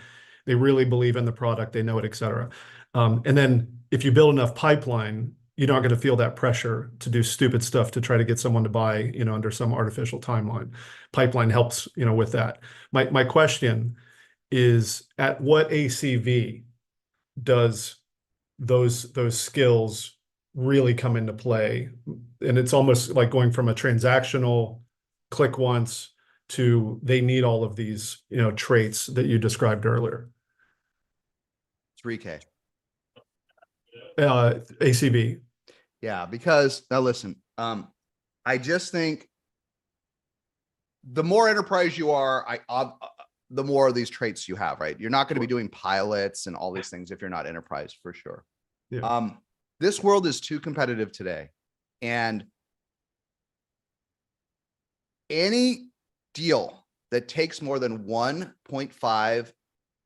they really believe in the product, they know it, et cetera. And then if you build enough pipeline, you're not going to feel that pressure to do stupid stuff to try to get someone to buy, you know, under some artificial timeline. Pipeline helps, you know, with that. My question is, at what ACV does those skills really come into play? And it's almost like going from a transactional click once to they need all of these, you know, traits that you described earlier. 3K. ACV. Yeah, because now listen, I just think the more enterprise you are, the more of these traits you have, right? You're not going to be doing pilots and all these things if you're not enterprise, for sure. Yeah. This world is too competitive today, and any deal that takes more than 1.5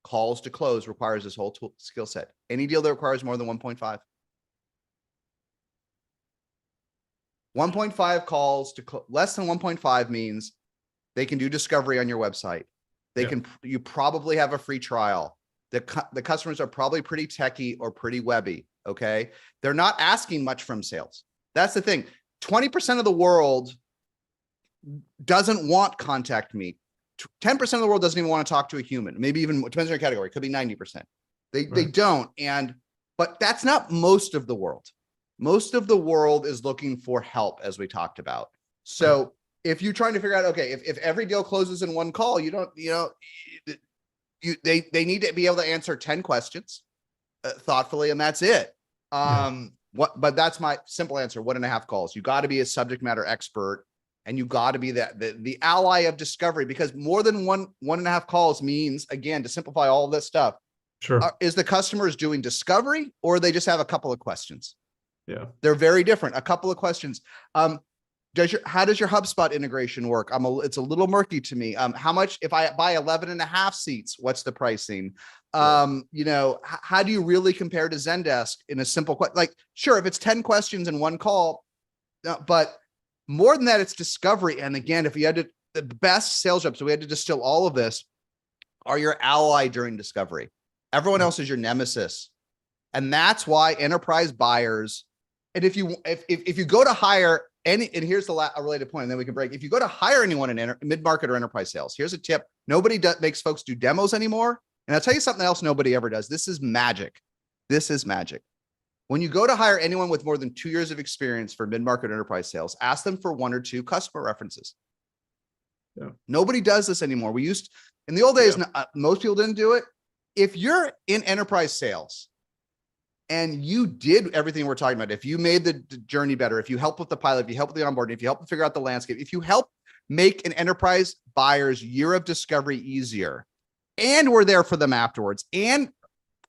calls to close requires this whole skill set. Any deal that requires more than 1.5. 1.5 calls to less than 1.5 means they can do discovery on your website. You probably have a free trial. The customers are probably pretty techie or pretty webby. Okay. They're not asking much from sales. That's the thing. 20% of the world doesn't want contact me. 10% of the world doesn't even want to talk to a human. Maybe even depends on your category. It could be 90%. They don't. But that's not most of the world. Most of the world is looking for help, as we talked about. So if you're trying to figure out, okay, if every deal closes in one call, they need to be able to answer 10 questions thoughtfully, and that's it. But that's my simple answer. 1.5 calls. You got to be a subject matter expert, and you got to be the ally of discovery, because more than 1.5 calls means, again, to simplify all of this stuff. Sure. Is the customer is doing discovery, or they just have a couple of questions? Yeah. They're very different. A couple of questions. How does your HubSpot integration work? It's a little murky to me. How much, if I buy 11.5 seats, what's the pricing? How do you really compare to Zendesk in a simple question? Like, sure, if it's 10 questions in one call, but more than that, it's discovery. And again, if you had the best sales reps, so we had to distill all of this, are your ally during discovery. Everyone else is your nemesis. And that's why enterprise buyers, and if you go to hire any, and here's a related point, and then we can break. If you go to hire anyone in mid-market or enterprise sales, here's a tip. Nobody makes folks do demos anymore. And I'll tell you something else nobody ever does. This is magic. This is magic. When you go to hire anyone with more than 2 years of experience for mid-market enterprise sales, ask them for 1 or 2 customer references. Yeah. Nobody does this anymore. We used, in the old days, most people didn't do it. If you're in enterprise sales and you did everything we're talking about, if you made the journey better, if you help with the pilot, if you help with the onboarding, if you help to figure out the landscape, if you help make an enterprise buyer's year of discovery easier, and we're there for them afterwards and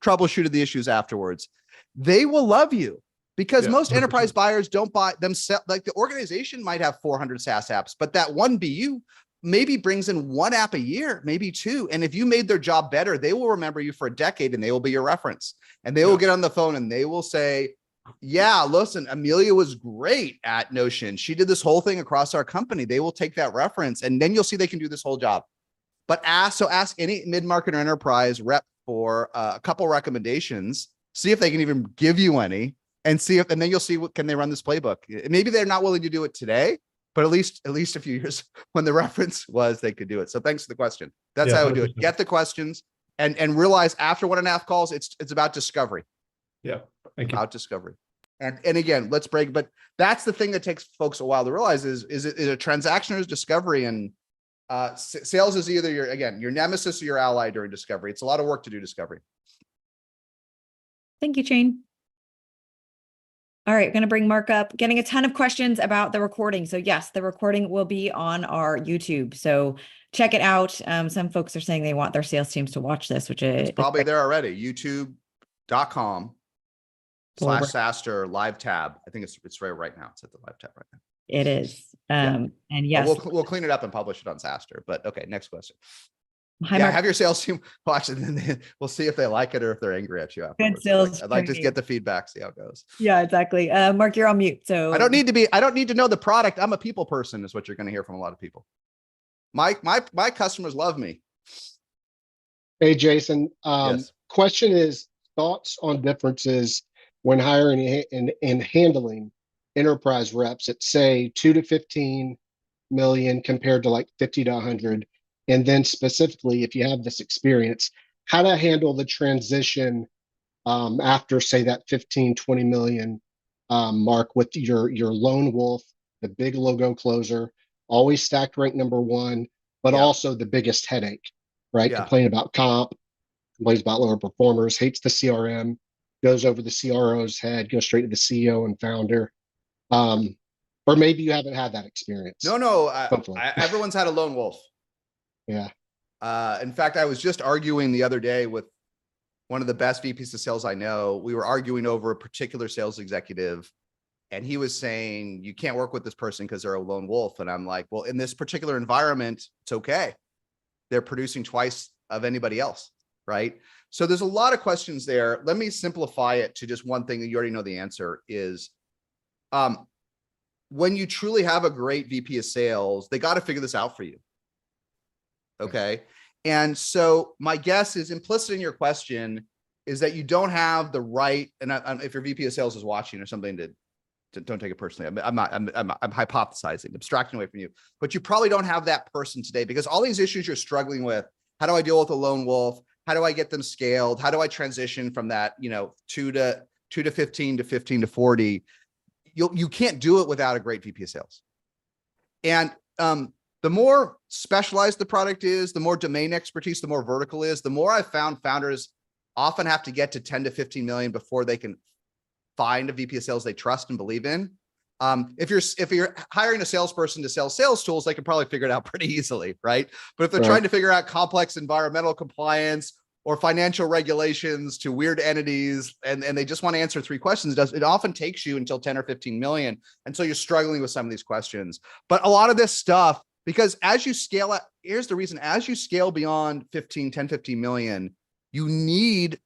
troubleshooted the issues afterwards, they will love you, because most 100%. Enterprise buyers don't buy themselves. Like, the organization might have 400 SaaS apps, but that one BU maybe brings in 1 app a year, maybe 2. And if you made their job better, they will remember you for a decade, and they will be your reference, and they will get on the phone and they will say, yeah, listen, Amelia was great at Notion. She did this whole thing across our company. They will take that reference, and then you'll see they can do this whole job. But ask any mid-market or enterprise rep for a couple recommendations, see if they can even give you any, and then you'll see can they run this playbook. Maybe they're not willing to do it today, but at least a few years when the reference was, they could do it. So thanks for the question. That's how I would do it. Get the questions and realize after 1.5 calls, it's about discovery. Yeah. Thank you. About discovery. And again, let's break, but that's the thing that takes folks a while to realize is it a transaction or is discovery? And sales is either your nemesis or your ally during discovery. It's a lot of work to do discovery. Thank you, Shane. All right, going to bring Mark up, getting a ton of questions about the recording. So yes, the recording will be on our YouTube. So check it out. Some folks are saying they want their sales teams to watch this, which is probably there already. YouTube.com/SaaStr live tab. I think it's right now. It's at the live tab right now. It is. And yes, we'll clean it up and publish it on SaaStr. But okay, next question. Hi, Yeah, Mark. have your sales team watch it, and then we'll see if they like it or if they're angry at you afterwards. sales I'd like to training. get the feedback, see how it goes. Yeah, exactly. Mark, you're on mute. So I don't need to know the product. I'm a people person, is what you're going to hear from a lot of people. My customers love me. Hey, Jason. Yes. Question is thoughts on differences when hiring and handling enterprise reps at say 2 to 15 million compared to like 50 to 100. And then specifically, if you have this experience, how to handle the transition after say that 15, 20 million mark with your lone wolf, the big logo closer, always stacked rank #1, but Yeah. also the biggest headache, right? Yeah. Complaining about comp, complains about lower performers, hates the CRM, goes over the CRO's head, goes straight to the CEO and founder. Or maybe you haven't had that experience. No. Hopefully. Everyone's had a lone wolf. Yeah. In fact, I was just arguing the other day with one of the best VPs of sales I know. We were arguing over a particular sales executive, and he was saying, you can't work with this person because they're a lone wolf. And I'm like, well, in this particular environment, it's okay. They're producing twice of anybody else, right? So there's a lot of questions there. Let me simplify it to just one thing that you already know the answer is, when you truly have a great VP of sales, they got to figure this out for you. Okay. And so my guess is implicit in your question is that you don't have the right, and if your VP of sales is watching or something, don't take it personally. I'm hypothesizing, abstracting away from you, but you probably don't have that person today because all these issues you're struggling with. How do I deal with a lone wolf? How do I get them scaled? How do I transition from that, 2 to 15 to 15 to 40? You can't do it without a great VP of sales. And the more specialized the product is, the more domain expertise, the more vertical is, the more I've found founders often have to get to 10 to 15 million before they can find a VP of sales they trust and believe in. If you're hiring a salesperson to sell sales tools, they can probably figure it out pretty easily, right? But if they're trying to figure out complex environmental compliance or financial regulations to weird entities, and they just want to answer 3 questions, it often takes you until 10 or 15 million. And so you're struggling with some of these questions. But a lot of this stuff, because as you scale up, here's the reason, as you scale beyond 10, 15 million, you need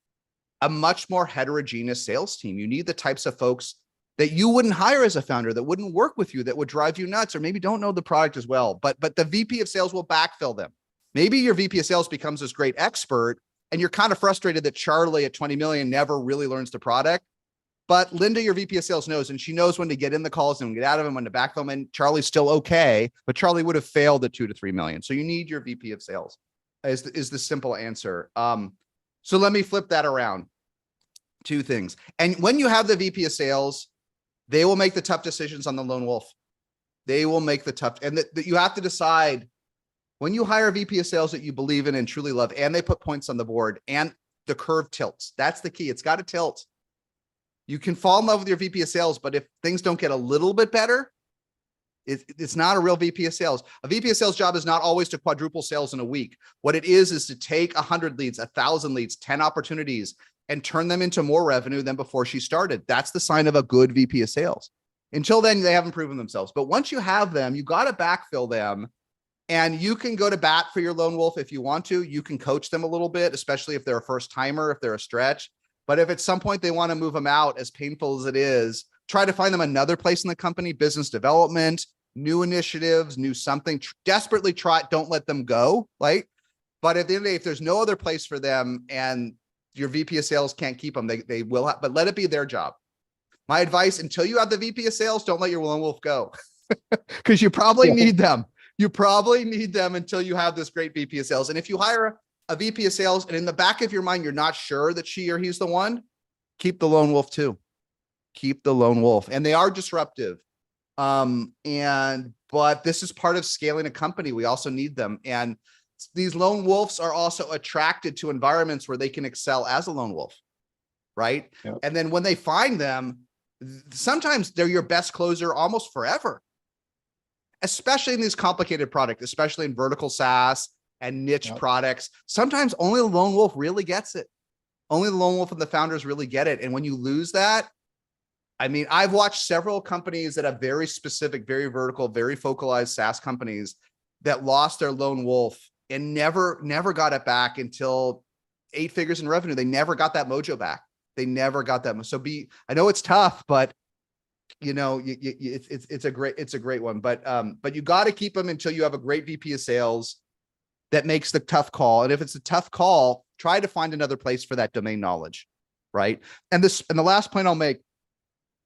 a much more heterogeneous sales team. You need the types of folks that you wouldn't hire as a founder, that wouldn't work with you, that would drive you nuts, or maybe don't know the product as well. But the VP of sales will backfill them. Maybe your VP of sales becomes this great expert, and you're kind of frustrated that Charlie at 20 million never really learns the product. But Linda, your VP of sales, knows, and she knows when to get in the calls and get out of them, when to backfill them. And Charlie's still okay, but Charlie would have failed at 2 to 3 million. So you need your VP of sales is the simple answer. So let me flip that around. 2 things. And when you have the VP of sales, they will make the tough decisions on the lone wolf. They will make the tough, and that you have to decide when you hire a VP of sales that you believe in and truly love, and they put points on the board and the curve tilts. That's the key. It's got to tilt. You can fall in love with your VP of sales, but if things don't get a little bit better, it's not a real VP of sales. A VP of sales job is not always to quadruple sales in a week. What it is to take 100 leads, 1,000 leads, 10 opportunities, and turn them into more revenue than before she started. That's the sign of a good VP of sales. Until then, they haven't proven themselves. But once you have them, you got to backfill them. And you can go to bat for your lone wolf if you want to. You can coach them a little bit, especially if they're a first timer, if they're a stretch. But if at some point they want to move them out, as painful as it is, try to find them another place in the company, business development, new initiatives, new something. Desperately try, don't let them go, right? But at the end of the day, if there's no other place for them and your VP of sales can't keep them, they will have, but let it be their job. My advice, until you have the VP of sales, don't let your lone wolf go because you probably need them. You probably need them until you have this great VP of sales. And if you hire a VP of sales and in the back of your mind, you're not sure that she or he's the one, keep the lone wolf too. Keep the lone wolf. And they are disruptive. But this is part of scaling a company. We also need them. And these lone wolves are also attracted to environments where they can excel as a lone wolf, right? Yep. And then when they find them, sometimes they're your best closer almost forever, especially in these complicated products, especially in vertical SaaS and niche products. Sometimes only the lone wolf really gets it. Only the lone wolf and the founders really get it. And when you lose that, I mean, I've watched several companies that have very specific, very vertical, very focalized SaaS companies that lost their lone wolf and never got it back until 8 figures in revenue. They never got that mojo back. They never got that. So I know it's tough, but you know, it's a great one, but you got to keep them until you have a great VP of sales that makes the tough call. And if it's a tough call, try to find another place for that domain knowledge. Right. And the last point I'll make,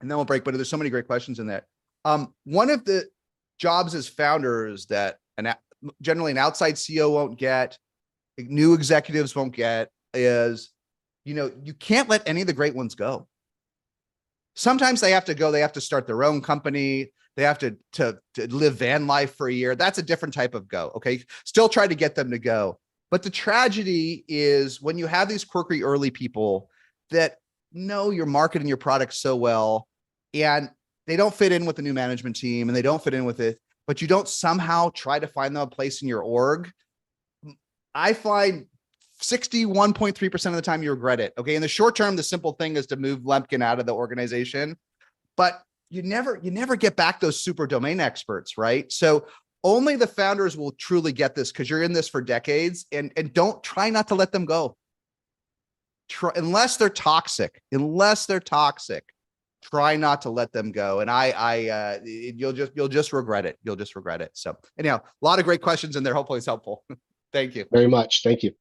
and then we'll break, but there's so many great questions in that. One of the jobs as founders that generally an outside CEO won't get, new executives won't get, is, you know, you can't let any of the great ones go. Sometimes they have to go, they have to start their own company. They have to live van life for a year. That's a different type of go. Okay. Still try to get them to go. But the tragedy is when you have these quirky early people that know your market and your product so well, and they don't fit in with the new management team and they don't fit in with it, but you don't somehow try to find them a place in your org. I find 61.3% of the time you regret it. Okay. In the short term, the simple thing is to move Lemkin out of the organization, but you never get back those super domain experts, right? So only the founders will truly get this, because you're in this for decades, and try not to let them go. Unless they're toxic, try not to let them go. And you'll just regret it. You'll just regret it. So anyhow, a lot of great questions in there. Hopefully it's helpful. Thank you very much. Thank you.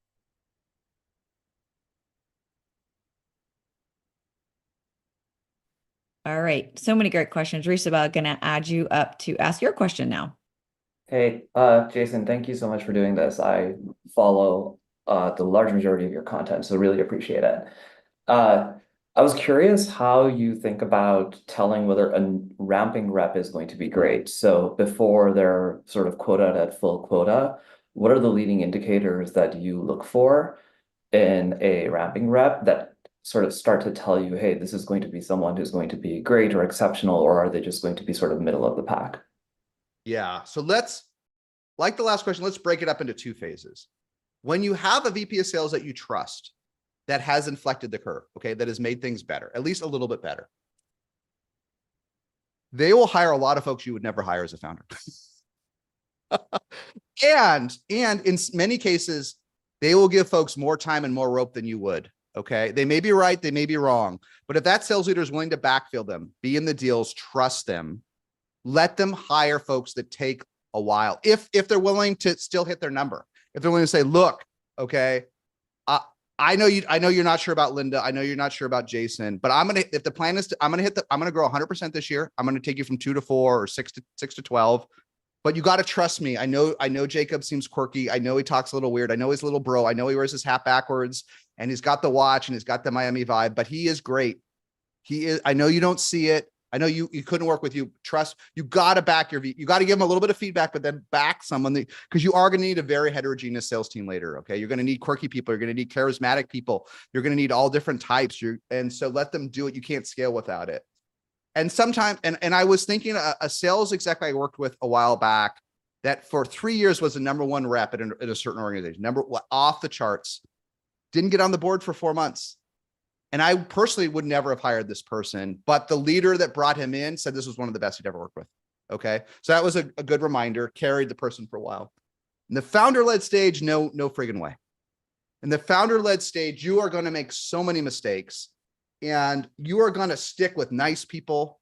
All right. So many great questions. Risabel, going to add you up to ask your question now. Hey, Jason, thank you so much for doing this. I follow the large majority of your content, so really appreciate it. I was curious how you think about telling whether a ramping rep is going to be great. So before they're sort of quoted at full quota, what are the leading indicators that you look for in a ramping rep that sort of start to tell you, hey, this is going to be someone who's going to be great or exceptional, or are they just going to be sort of middle of the pack? Yeah. So like the last question, let's break it up into 2 phases. When you have a VP of sales that you trust, that has inflected the curve, okay, that has made things better, at least a little bit better, they will hire a lot of folks you would never hire as a founder. and in many cases, they will give folks more time and more rope than you would. Okay. They may be right. They may be wrong, but if that sales leader is willing to backfill them, be in the deals, trust them, let them hire folks that take a while. If they're willing to still hit their number, if they're willing to say, look, okay, I know you're not sure about Linda. I know you're not sure about Jason, but if the plan is I'm going to grow 100% this year. I'm going to take you from 2 to 4 or 6 to 12, but you got to trust me. I know Jacob seems quirky. I know he talks a little weird. I know he's a little bro. I know he wears his hat backwards and he's got the watch and he's got the Miami vibe, but he is great. I know you don't see it. I know you couldn't work with you. Trust, you got to back you got to give them a little bit of feedback, but then back someone because you are going to need a very heterogeneous sales team later. Okay. You're going to need quirky people. You're going to need charismatic people. You're going to need all different types. And so let them do it. You can't scale without it. And sometimes, and I was thinking a sales exec I worked with a while back that for 3 years was the #1 rep at a certain organization, off the charts, didn't get on the board for 4 months. And I personally would never have hired this person, but the leader that brought him in said this was one of the best he'd ever worked with. Okay. So that was a good reminder, carried the person for a while. In the founder-led stage, no friggin' way. In the founder-led stage, you are going to make so many mistakes and you are going to stick with nice people.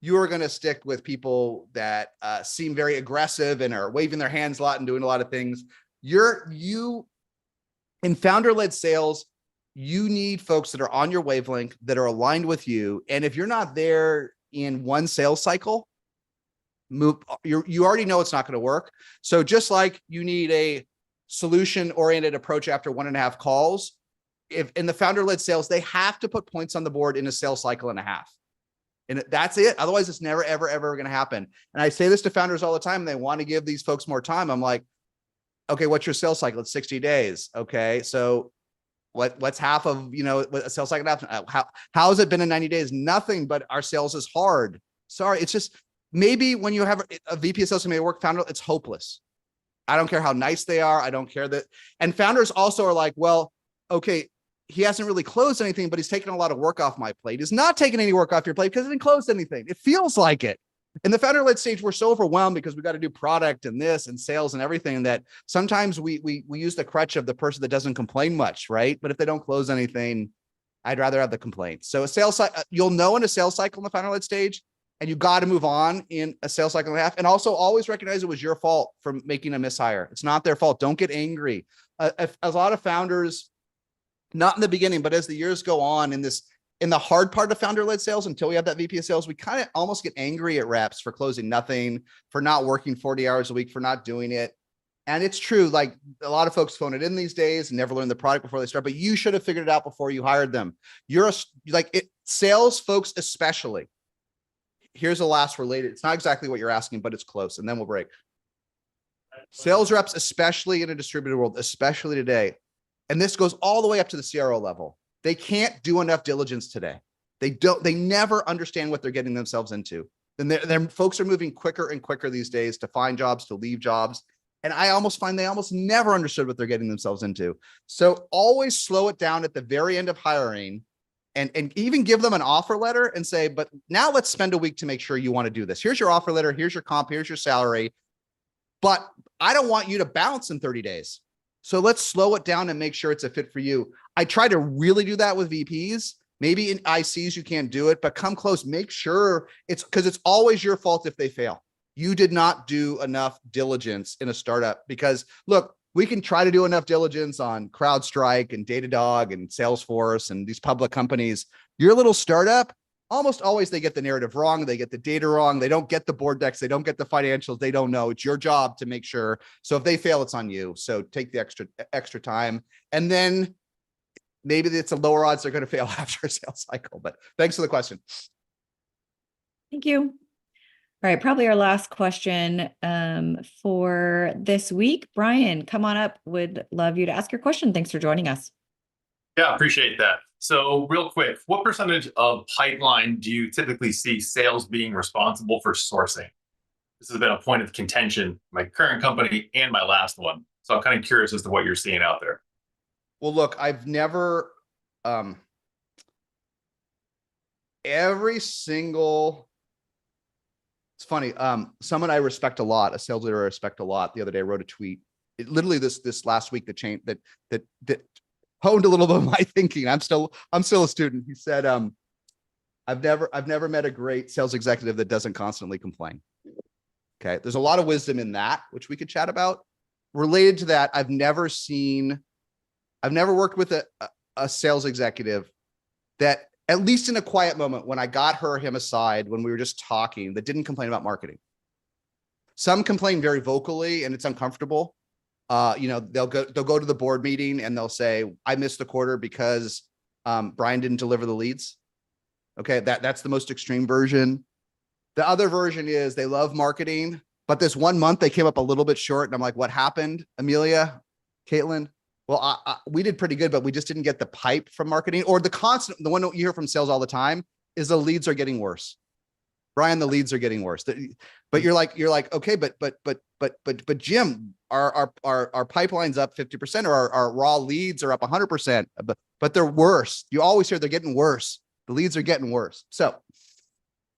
You are going to stick with people that seem very aggressive and are waving their hands a lot and doing a lot of things. In founder-led sales, you need folks that are on your wavelength, that are aligned with you. And if you're not there in one sales cycle, you already know it's not going to work. So just like you need a solution-oriented approach after 1.5 calls, if in the founder-led sales, they have to put points on the board in a sales cycle and a half. And that's it. Otherwise, it's never, ever, ever going to happen. And I say this to founders all the time, and they want to give these folks more time. I'm like, okay, what's your sales cycle? It's 60 days. Okay. So what's half of, a sales cycle? How has it been in 90 days? Nothing, but our sales is hard. Sorry. It's just, maybe when you have a VP of sales who may work founder, it's hopeless. I don't care how nice they are. I don't care that. And founders also are like, well, okay, he hasn't really closed anything, but he's taken a lot of work off my plate. He's not taking any work off your plate because he didn't close anything. It feels like it. In the founder-led stage, we're so overwhelmed because we got to do product and this and sales and everything that sometimes we use the crutch of the person that doesn't complain much, right? But if they don't close anything, I'd rather have the complaint. So a sales cycle, you'll know in a sales cycle in the founder-led stage, and you got to move on in a sales cycle and a half. And also always recognize it was your fault for making a mishire. It's not their fault. Don't get angry. A lot of founders, not in the beginning, but as the years go on in the hard part of founder-led sales, until we have that VP of sales, we kind of almost get angry at reps for closing nothing, for not working 40 hours a week, for not doing it. And it's true, like a lot of folks phone it in these days and never learn the product before they start, but you should have figured it out before you hired them. Sales folks especially. Here's the last related. It's not exactly what you're asking, but it's close, and then we'll break. Sales reps, especially in a distributed world, especially today, and this goes all the way up to the CRO level, they can't do enough diligence today. They never understand what they're getting themselves into. And their folks are moving quicker and quicker these days to find jobs, to leave jobs. And I almost find they almost never understood what they're getting themselves into. So always slow it down at the very end of hiring, and even give them an offer letter and say, but now let's spend a week to make sure you want to do this. Here's your offer letter. Here's your comp. Here's your salary. But I don't want you to bounce in 30 days. So let's slow it down and make sure it's a fit for you. I try to really do that with VPs. Maybe in ICs, you can't do it, but come close. Make sure because it's always your fault if they fail. You did not do enough diligence in a startup, because look, we can try to do enough diligence on CrowdStrike and Datadog and Salesforce and these public companies. Your little startup, almost always they get the narrative wrong. They get the data wrong. They don't get the board decks. They don't get the financials. They don't know. It's your job to make sure. So if they fail, it's on you. So take the extra time. And then maybe it's a lower odds they're going to fail after a sales cycle. But thanks for the question. Thank you. All right, probably our last question for this week. Brian, come on up. Would love you to ask your question. Thanks for joining us. Yeah, appreciate that. So real quick, what percentage of pipeline do you typically see sales being responsible for sourcing? This has been a point of contention, my current company and my last one. So I'm kind of curious as to what you're seeing out there. Well, look, I've never, every single, it's funny. Someone I respect a lot, a sales leader I respect a lot, the other day wrote a tweet. It literally this last week that honed a little bit of my thinking. I'm still a student. He said, I've never met a great sales executive that doesn't constantly complain. Okay. There's a lot of wisdom in that, which we could chat about. Related to that, I've never worked with a sales executive that, at least in a quiet moment, when I got her or him aside, when we were just talking, that didn't complain about marketing. Some complain very vocally, and it's uncomfortable. They'll go to the board meeting and they'll say, I missed the quarter because Brian didn't deliver the leads. Okay. That's the most extreme version. The other version is they love marketing, but this 1 month they came up a little bit short. And I'm like, what happened, Amelia, Caitlin? Well, we did pretty good, but we just didn't get the pipe from marketing. Or the one you hear from sales all the time is the leads are getting worse. Brian, the leads are getting worse. But you're like, okay, but Jim, our pipeline's up 50%, or our raw leads are up 100%, but they're worse. You always hear they're getting worse. The leads are getting worse. So,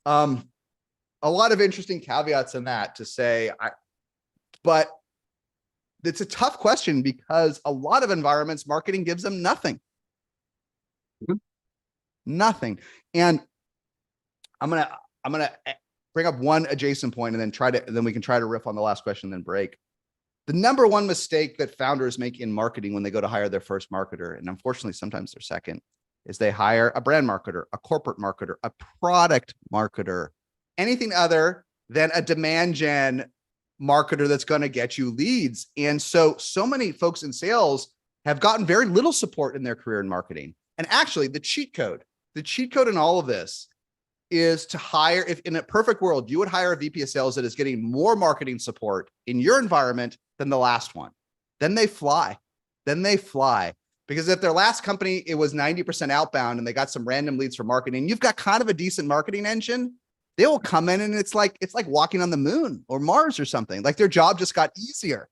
a lot of interesting caveats in that to say, but it's a tough question because a lot of environments, marketing gives them nothing. Nothing. And I'm gonna bring up one adjacent point and then we can try to riff on the last question, then break. The number one mistake that founders make in marketing when they go to hire their first marketer, and unfortunately sometimes their second, is they hire a brand marketer, a corporate marketer, a product marketer, anything other than a demand gen marketer that's going to get you leads. And so many folks in sales have gotten very little support in their career in marketing. And actually the cheat code in all of this is to hire, if in a perfect world, you would hire a VP of sales that is getting more marketing support in your environment than the last one. Then they fly. Because if their last company, it was 90% outbound and they got some random leads for marketing, you've got kind of a decent marketing engine, they will come in and it's like walking on the moon or Mars or something. Like their job just got easier.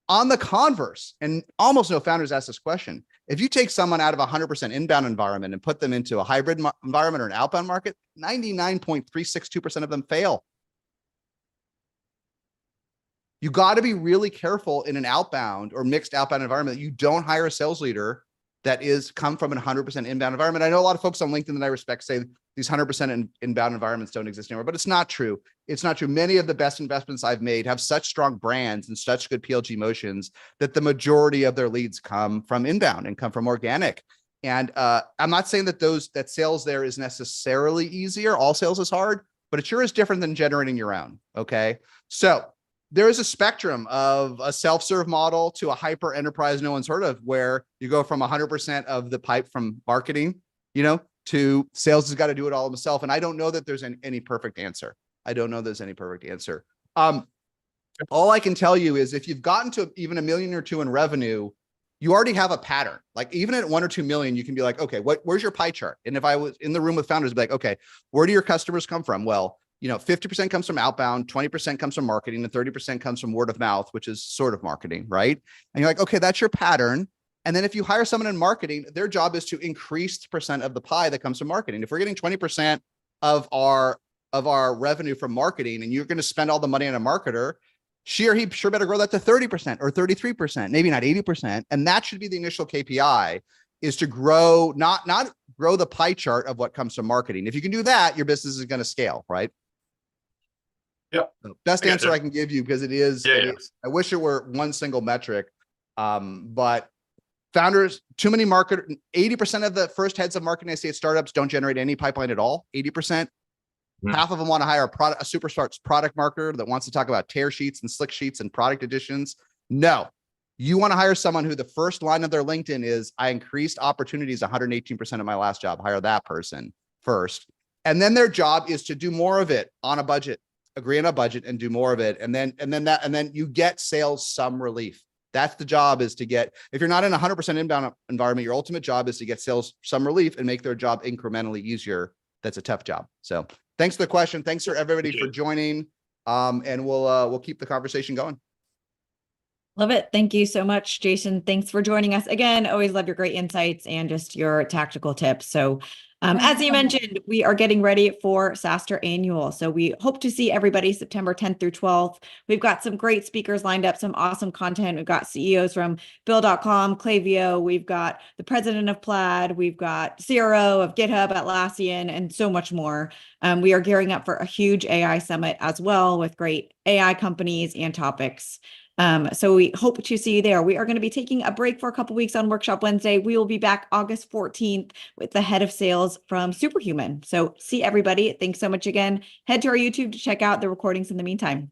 On the converse, and almost no founders ask this question, if you take someone out of 100% inbound environment and put them into a hybrid environment or an outbound market, 99.362% of them fail. You got to be really careful in an outbound or mixed outbound environment that you don't hire a sales leader that is come from an 100% inbound environment. I know a lot of folks on LinkedIn that I respect say these 100% inbound environments don't exist anymore, but it's not true. It's not true. Many of the best investments I've made have such strong brands and such good PLG motions that the majority of their leads come from inbound and come from organic. And I'm not saying that sales there is necessarily easier. All sales is hard, but it sure is different than generating your own. Okay. So there is a spectrum of a self-serve model to a hyper enterprise no one's heard of, where you go from 100% of the pipe from marketing, to sales has got to do it all himself. And I don't know that there's any perfect answer. I don't know there's any perfect answer. All I can tell you is if you've gotten to even $1 million or $2 million in revenue, you already have a pattern. Like even at 1 or 2 million, you can be like, okay, where's your pie chart? And if I was in the room with founders, I'd be like, okay, where do your customers come from? Well, 50% comes from outbound, 20% comes from marketing, and 30% comes from word of mouth, which is sort of marketing, right? And you're like, okay, that's your pattern. And then if you hire someone in marketing, their job is to increase the percent of the pie that comes from marketing. If we're getting 20% of our revenue from marketing, and you're going to spend all the money on a marketer, she or he sure better grow that to 30% or 33%, maybe not 80%. And that should be the initial KPI, is to grow, not grow the pie chart of what comes from marketing. If you can do that, your business is going to scale, right? Yep. Best answer I can give you, because it is, I wish it were one single metric. But founders, too many 80% of the first heads of marketing I see at startups don't generate any pipeline at all. 80%. Half of them want to hire a superstar product marketer that wants to talk about tear sheets and slick sheets and product additions. No, you want to hire someone who the first line of their LinkedIn is, I increased opportunities 118% of my last job. Hire that person first. And then their job is to do more of it on a budget. Agree on a budget and do more of it. And then you get sales some relief. That's the job, is to get, if you're not in a 100% inbound environment, your ultimate job is to get sales some relief and make their job incrementally easier. That's a tough job. So thanks for the question. Thanks for everybody for joining. And we'll keep the conversation going. Love it. Thank you so much, Jason. Thanks for joining us again. Always love your great insights and just your tactical tips. So as you mentioned, we are getting ready for SaaStr Annual. So we hope to see everybody September 10th through 12th. We've got some great speakers lined up, some awesome content. We've got CEOs from Bill.com, Klaviyo. We've got the president of Plaid. We've got CRO of GitHub, Atlassian, and so much more. We are gearing up for a huge AI summit as well, with great AI companies and topics. So we hope to see you there. We are going to be taking a break for a couple weeks on Workshop Wednesday. We will be back August 14th with the head of sales from Superhuman. So see everybody. Thanks so much again. Head to our YouTube to check out the recordings in the meantime.